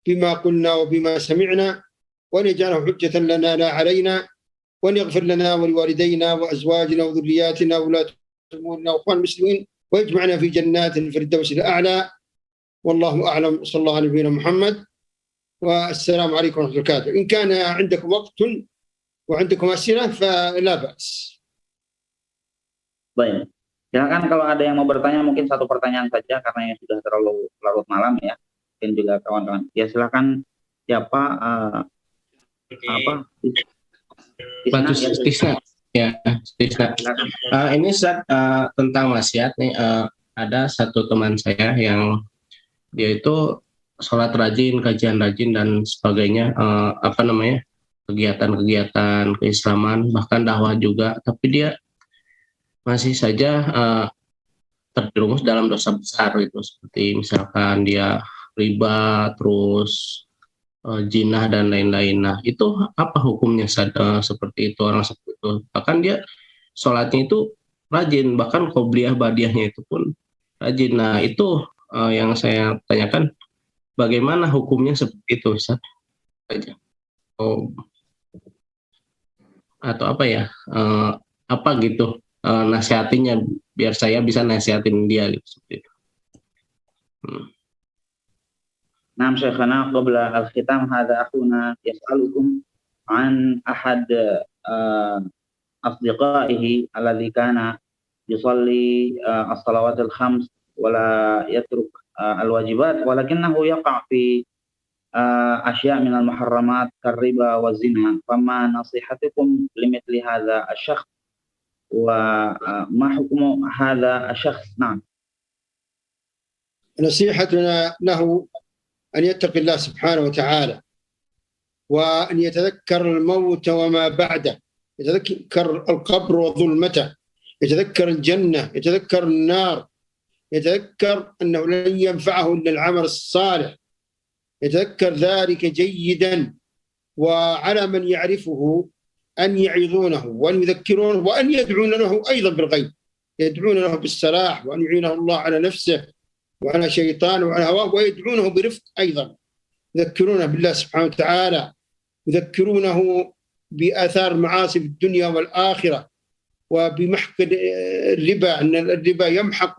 بما قلنا وبما سمعنا، وأن يجعله حجة لنا لا علينا، وأن يغفر لنا ولوالدينا وأزواجنا وذرياتنا وولاة أمورنا وأخوان المسلمين، ويجمعنا في جنات الفردوس الأعلى. والله أعلم. صلى الله على نبينا محمد، والسلام عليكم ورحمة الله وبركاته. إن كان عندكم وقت وعندكم أسئلة فلا بأس. baik. Silakan kalau ada yang mau bertanya, mungkin satu pertanyaan saja karena yang sudah terlalu larut malam ya. Mungkin juga kawan-kawan. Ya silakan siapa Batu Tisna. Ya, Tisna. Ini Ustaz, tentang wasiat nih, ada satu teman saya yang dia itu sholat rajin, kajian rajin dan sebagainya, kegiatan-kegiatan keislaman, bahkan dakwah juga, tapi dia masih saja terjerumus dalam dosa besar gitu, seperti misalkan dia riba, terus jinah dan lain-lain. Nah, itu apa hukumnya seperti itu, orang seperti itu? Bahkan dia sholatnya itu rajin, bahkan qobliyah badiahnya itu pun rajin. Nah, itu yang saya tanyakan, bagaimana hukumnya seperti itu, Ustaz? Atau apa ya? Apa gitu? Nasihatinya biar saya bisa nasihatin dia gitu seperti itu. Naam Syekhana, qabla al-khitam hadha akhuna yas'alukum an ahad asdiqaihi alladhi kana yusalli as-salawat al-khams wa la yatruk al-wajibat walakinnahu yaqa' fi asya' min al-muharramat kar-riba wa zina. Fama nasihatukum limithli hadha asy-syakhs وما حكم هذا الشخص؟ نعم. نصيحتنا له أن يتقي الله سبحانه وتعالى، وأن يتذكر الموت وما بعده، يتذكر القبر وظلمته، يتذكر الجنة، يتذكر النار، يتذكر أنه لن ينفعه إلا العمل الصالح، يتذكر ذلك جيدا. وعلى من يعرفه أن يعظونه وأن يذكرونه وأن يدعون له أيضا بالغيب، يدعون له بالصلاح، وأن يعينه الله على نفسه وعلى شيطانه وعلى هواه، ويدعونه برفق أيضا، يذكرونه بالله سبحانه وتعالى، يذكرونه بآثار المعاصي في الدنيا والآخرة، وبمحق الربا، أن الربا يمحق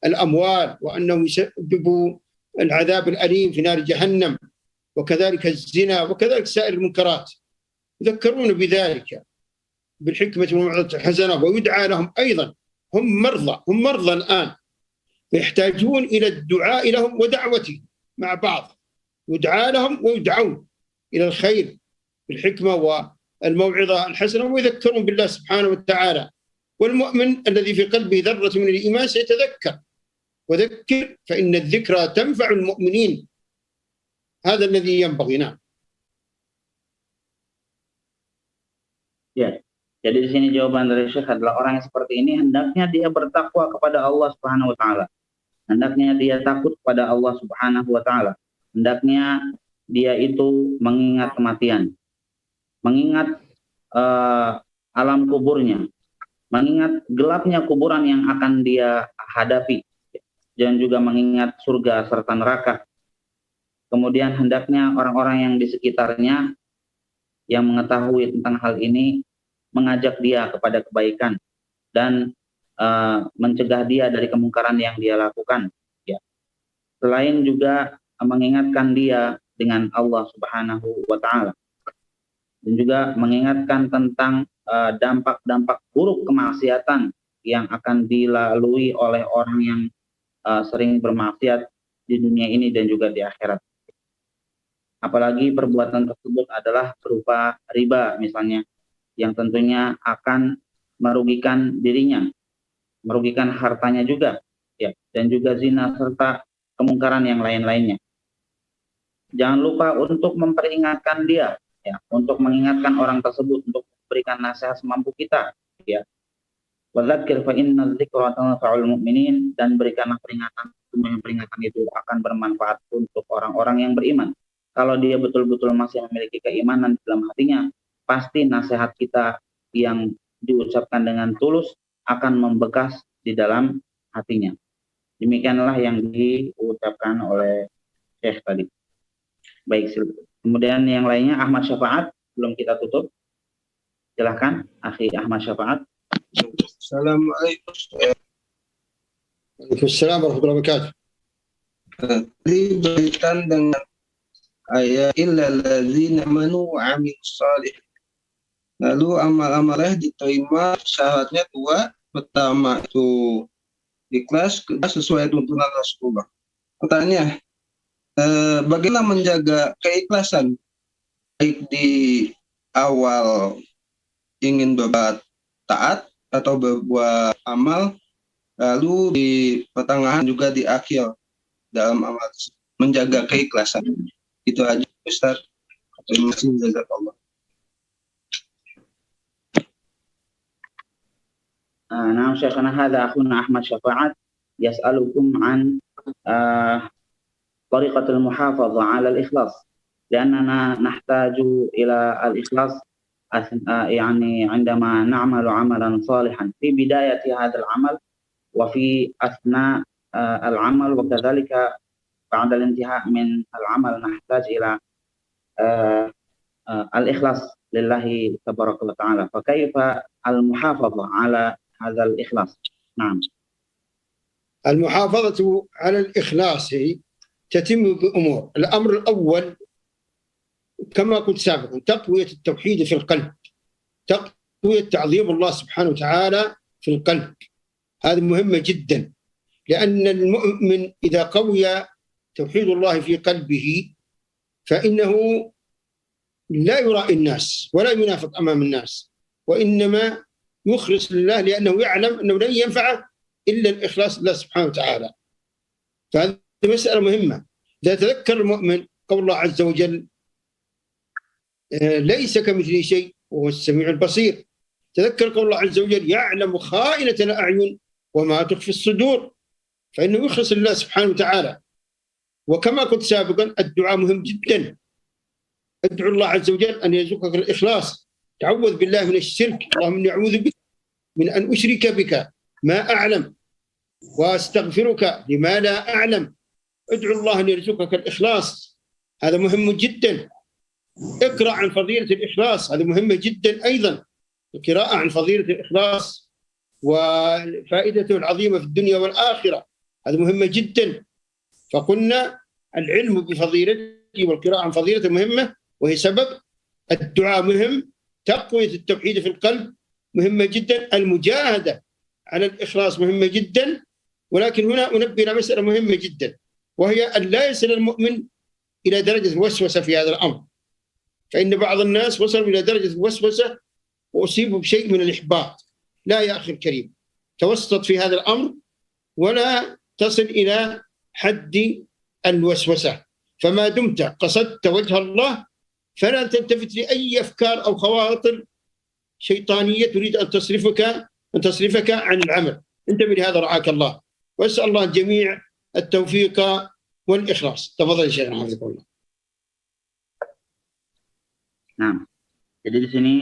الأموال، وأنه يسبب العذاب الأليم في نار جهنم، وكذلك الزنا، وكذلك سائر المنكرات. يذكرون بذلك بالحكمة والموعظة الحسنة، ويدعى لهم أيضا. هم مرضى الآن، يحتاجون إلى الدعاء لهم ودعوتهم مع بعض، يدعى لهم ويدعون إلى الخير بالحكمة والموعظة الحسنة، ويذكرون بالله سبحانه وتعالى. والمؤمن الذي في قلبه ذرة من الإيمان سيتذكر، وذكر فإن الذكرى تنفع المؤمنين. هذا الذي ينبغي. نعم. Ya, jadi di sini jawaban dari Syekh adalah orang yang seperti ini hendaknya dia bertakwa kepada Allah Subhanahu wa taala. Hendaknya dia takut kepada Allah Subhanahu wa taala. Hendaknya dia itu mengingat kematian, mengingat alam kuburnya, mengingat gelapnya kuburan yang akan dia hadapi, dan juga mengingat surga serta neraka. Kemudian hendaknya orang-orang yang di sekitarnya yang mengetahui tentang hal ini mengajak dia kepada kebaikan dan mencegah dia dari kemungkaran yang dia lakukan. Ya. Selain juga mengingatkan dia dengan Allah Subhanahu wa taala, dan juga mengingatkan tentang dampak-dampak buruk kemaksiatan yang akan dilalui oleh orang yang sering bermaksiat di dunia ini dan juga di akhirat. Apalagi perbuatan tersebut adalah berupa riba misalnya, yang tentunya akan merugikan dirinya, merugikan hartanya juga, ya, dan juga zina serta kemungkaran yang lain-lainnya. Jangan lupa untuk memperingatkan dia, ya, untuk mengingatkan orang tersebut, untuk memberikan nasihat semampu kita, ya. Wadzakir fa inna dzikra tanfa'ul mu'minin, dan berikanlah peringatan, peringatan itu akan bermanfaat untuk orang-orang yang beriman. Kalau dia betul-betul masih memiliki keimanan dalam hatinya, pasti nasihat kita yang diucapkan dengan tulus akan membekas di dalam hatinya. Demikianlah yang diucapkan oleh Syekh tadi. Baik, kemudian yang lainnya Ahmad Syafaat, belum kita tutup. Silahkan, Akhi Ahmad Syafaat. Assalamualaikum. Waalaikumsalam warahmatullahi wabarakatuh. Berkaitan dengan ayat illal ladzina amanu wa amilus shalih. Lalu amal-amalnya diterima, syaratnya dua. Pertama itu ikhlas, sesuai tuntunan Rasulullah. Pertanyaan, bagaimana menjaga keikhlasan baik di awal ingin berbuat taat atau berbuat amal, lalu di pertengahan juga di akhir dalam amal, menjaga keikhlasan. Itu aja Ustaz. Terima kasih, jazakallah. Nah, Syekhana hadza akhuna Ahmad Syafaat yas'alukum an tariqatul muhafazah 'ala al-ikhlas. لأننا نحتاج إلى الإخلاص يعني عندما نعمل عملا صالحا في بداية هذا العمل وفي أثناء العمل وكذلك بعد الانتهاء من العمل نحتاج إلى الإخلاص لله تبارك وتعالى. فكيف المحافظة على هذا الإخلاص؟ نعم. المحافظة على الإخلاص تتم بأمور. الأمر الأول كما قلت سابقا تقوية التوحيد في القلب، تقوية تعظيم الله سبحانه وتعالى في القلب. هذه مهمة جدا، لأن المؤمن إذا قوي توحيد الله في قلبه فإنه لا يرائي الناس ولا ينافق أمام الناس، وإنما يخلص لله، لأنه يعلم أنه لن ينفعه إلا الإخلاص لله سبحانه وتعالى. فهذه مسألة مهمة. إذا تذكر المؤمن قول الله عز وجل ليس كمثله شيء وهو السميع البصير، تذكر قول الله عز وجل يعلم خائنة الأعين وما تخفي الصدور، فإنه يخلص لله سبحانه وتعالى. وكما قلت سابقا الدعاء مهم جدا. ادعو الله عز وجل أن يرزقك الإخلاص، تعوذ بالله من الشرك. اللهم إني أعوذ بك من أن أشرك بك ما أعلم وأستغفرك لما لا أعلم. ادعو الله أن يرزقك الإخلاص، هذا مهم جدا. اقرأ عن فضيلة الإخلاص، هذا مهمة جدا أيضا. القراءة عن فضيلة الإخلاص وفائدته العظيمة في الدنيا والآخرة، هذا مهمة جدا. فقلنا العلم بفضيلته والقراءة عن فضيلته مهمة، وهي سبب. الدعاء مهم، تقوية التوحيد في القلب مهمة جدا، المجاهدة على الإخلاص مهمة جدا. ولكن هنا أنبه إلى مسألة مهمة جدا، وهي أن لا يصل المؤمن إلى درجة الوسوسة في هذا الأمر. فإن بعض الناس وصلوا إلى درجة الوسوسة وأصيبوا بشيء من الإحباط. لا يا أخي الكريم، توسط في هذا الأمر ولا تصل إلى حد الوسوسة. فما دمت قصدت وجه الله فلا تلتفت لأي أفكار أو خواطر شيطانية تريد أن تصرفك عن العمل. انتبه لهذا رعاك الله، وأسأل الله الجميع التوفيق والإخلاص. تفضل شيخنا حفظك الله. Nah, jadi di sini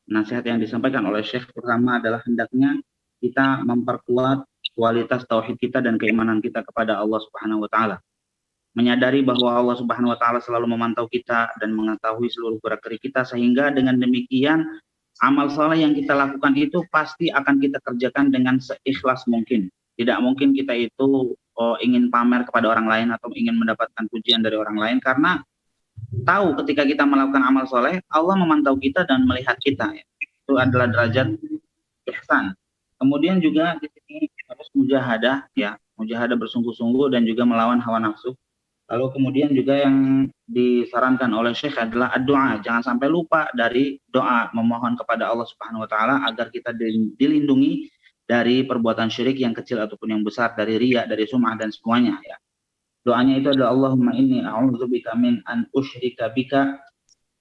nasihat yang disampaikan oleh Syekh pertama adalah hendaknya kita memperkuat kualitas tauhid kita dan keimanan kita kepada Allah Subhanahu wa taala. Menyadari bahwa Allah Subhanahu wa taala selalu memantau kita dan mengetahui seluruh gerak-gerik kita, sehingga dengan demikian amal saleh yang kita lakukan itu pasti akan kita kerjakan dengan seikhlas mungkin. Tidak mungkin kita itu ingin pamer kepada orang lain atau ingin mendapatkan pujian dari orang lain, karena tahu ketika kita melakukan amal soleh, Allah memantau kita dan melihat kita. Itu adalah derajat ihsan. Kemudian juga di sini harus mujahadah, ya, mujahadah bersungguh-sungguh dan juga melawan hawa nafsu. Lalu kemudian juga yang disarankan oleh Syekh adalah doa. Jangan sampai lupa dari doa, memohon kepada Allah Subhanahu wa taala agar kita dilindungi dari perbuatan syirik yang kecil ataupun yang besar, dari riya, dari sum'ah dan semuanya, ya. Doanya itu adalah Allahumma inni a'udzubika min an usyrika bika.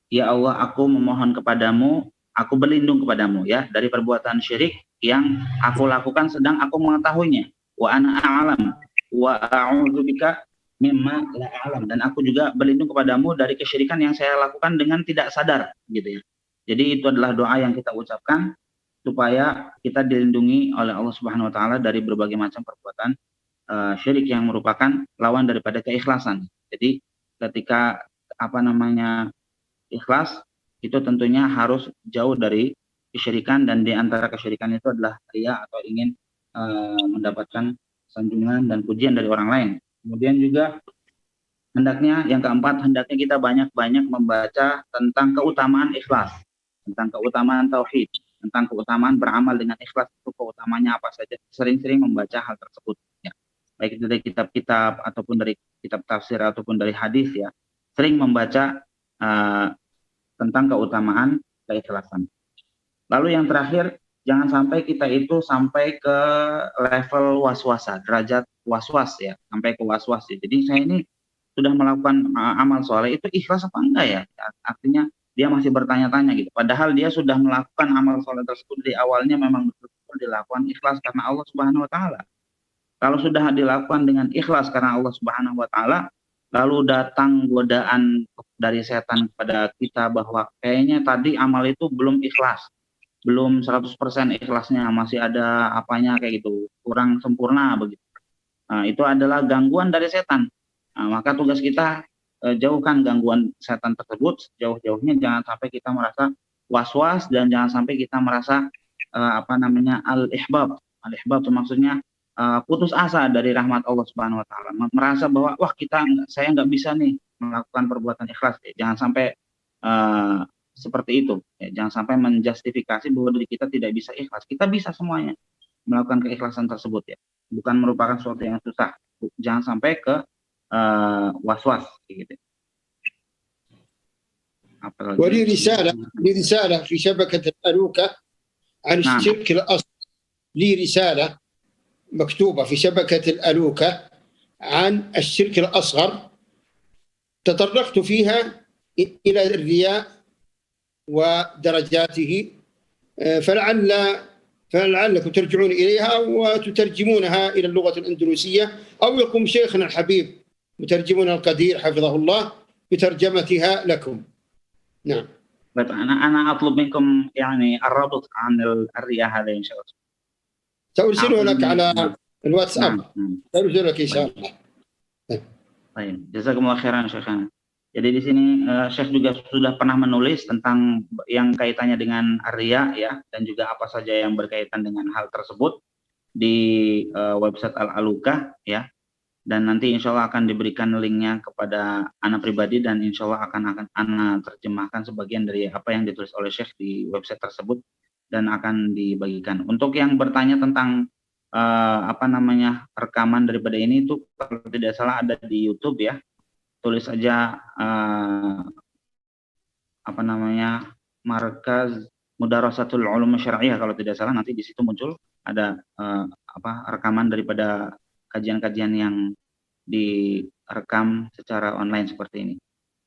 Ya Allah, aku memohon kepadamu, aku berlindung kepadamu, ya, dari perbuatan syirik yang aku lakukan sedang aku mengetahuinya. Wa ana a'lam wa a'udzubika mimma la a'lam, dan aku juga berlindung kepadamu dari kesyirikan yang saya lakukan dengan tidak sadar, gitu ya. Jadi itu adalah doa yang kita ucapkan supaya kita dilindungi oleh Allah Subhanahu wa taala dari berbagai macam perbuatan syirik yang merupakan lawan daripada keikhlasan. Jadi ketika ikhlas itu tentunya harus jauh dari kesyirikan, dan di antara kesyirikan itu adalah riya atau ingin mendapatkan sanjungan dan pujian dari orang lain. Kemudian juga hendaknya yang keempat, hendaknya kita banyak-banyak membaca tentang keutamaan ikhlas, tentang keutamaan tauhid, tentang keutamaan beramal dengan ikhlas itu keutamanya apa saja. Sering-sering membaca hal tersebut, ya. Baik itu dari kitab-kitab ataupun dari kitab tafsir ataupun dari hadis, ya. Sering membaca tentang keutamaan keikhlasan. Lalu yang terakhir, jangan sampai kita itu sampai ke level was-wasa, derajat was-was, ya, sampai ke was-was, ya. Jadi saya ini sudah melakukan amal soleh, itu ikhlas apa enggak, ya? Artinya dia masih bertanya-tanya gitu. Padahal dia sudah melakukan amal soleh tersebut di awalnya memang betul-betul dilakukan ikhlas karena Allah Subhanahu wa taala. Kalau sudah dilakukan dengan ikhlas karena Allah Subhanahu wa taala, lalu datang godaan dari setan kepada kita bahwa kayaknya tadi amal itu belum ikhlas, belum 100% ikhlasnya, masih ada apanya kayak gitu, kurang sempurna begitu. Nah, itu adalah gangguan dari setan. Nah, maka tugas kita jauhkan gangguan setan tersebut jauh-jauhnya. Jangan sampai kita merasa was-was dan jangan sampai kita merasa al-ihbab. Al-ihbab itu maksudnya putus asa dari rahmat Allah Subhanahu wa taala. Merasa bahwa wah saya nggak bisa nih melakukan perbuatan ikhlas. Jangan sampai seperti itu. Ya, jangan sampai menjustifikasi bahwa diri kita tidak bisa ikhlas. Kita bisa semuanya melakukan keikhlasan tersebut, ya. Bukan merupakan sesuatu yang susah. Jangan sampai ke was-was gitu. ولي رسالة في شبكة الألوكة عن الشرك الأصغر. لي رسالة مكتوبة في شبكة الألوكة عن الشرك الأصغر، تطرقت فيها إلى الرياء ودرجاته فلعلكم ترجعون إليها وتترجمونها إلى اللغة الأندلسية، أو يقوم شيخنا الحبيب مترجمنا القدير حفظه الله بترجمتها لكم. نعم. أنا أطلب منكم يعني الرابط عن الرئة هذا إن شاء الله. سأرسله لك على الواتساب. سأرسله لك إن شاء الله. Baik, jazakumullah khairan Syekhana. Jadi di sini Syekh juga sudah pernah menulis tentang yang kaitannya dengan riya ya, dan juga apa saja yang berkaitan dengan hal tersebut di website Al-Alukah ya. Dan nanti insya Allah akan diberikan linknya kepada Ana pribadi, dan insya Allah akan Ana terjemahkan sebagian dari apa yang ditulis oleh Syekh di website tersebut dan akan dibagikan. Untuk yang bertanya tentang rekaman daripada ini itu kalau tidak salah ada di YouTube ya. Tulis saja Markaz Mudarasatul Ulum Syar'iyyah kalau tidak salah, nanti di situ muncul ada rekaman daripada kajian-kajian yang direkam secara online seperti ini.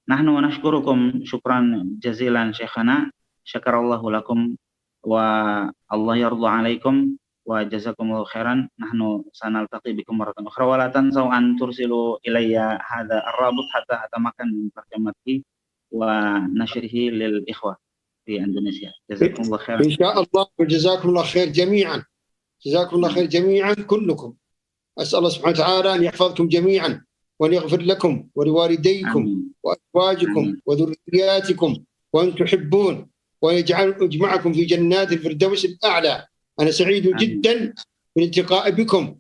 Nahnu nashkurukum syukran jazilan syekhana, syakarallahu lakum wa Allah yardha alaikum wa jazakumullahu khairan. Nahnu sanaltaqi bikum maratan ukhra wa la tansaw an tursilu ilayya hadha ar-rabit hatta atamakan min tarjamatihi wa nashrihi lil ikhwah في أندونيسيا. جزاكم الله خير. إن شاء الله وجزاكم الله خير جميعا. جزاكم الله خير جميعا كلكم. أسأل الله سبحانه وتعالى أن يحفظكم جميعا وأن يغفر لكم ولوالديكم وأزواجكم وذرياتكم وأن تحبون، وأن يجمعكم في جنات الفردوس الأعلى. أنا سعيد جدا بالالتقاء بكم،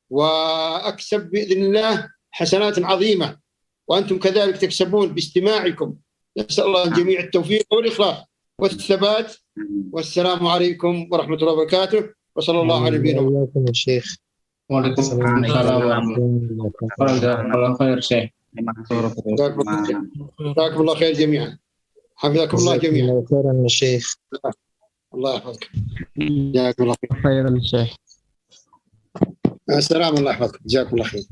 وأكسب بإذن الله حسنات عظيمة، وأنتم كذلك تكسبون باستماعكم. نسأل الله الجميع التوفيق والإخلاص والثبات. والسلام عليكم ورحمة الله وبركاته، وصلى الله على نبينا محمد. الشيخ. Waalaikumsalam warahmatullahi wabarakatuh. Terima kasih. جزاكم الله خير جميعا. حفظكم الله جميعا. خيرا الشيخ. الله يحفظك. جزاكم الله خيرا الشيخ. السلام، الله يحفظك. جزاكم الله خير.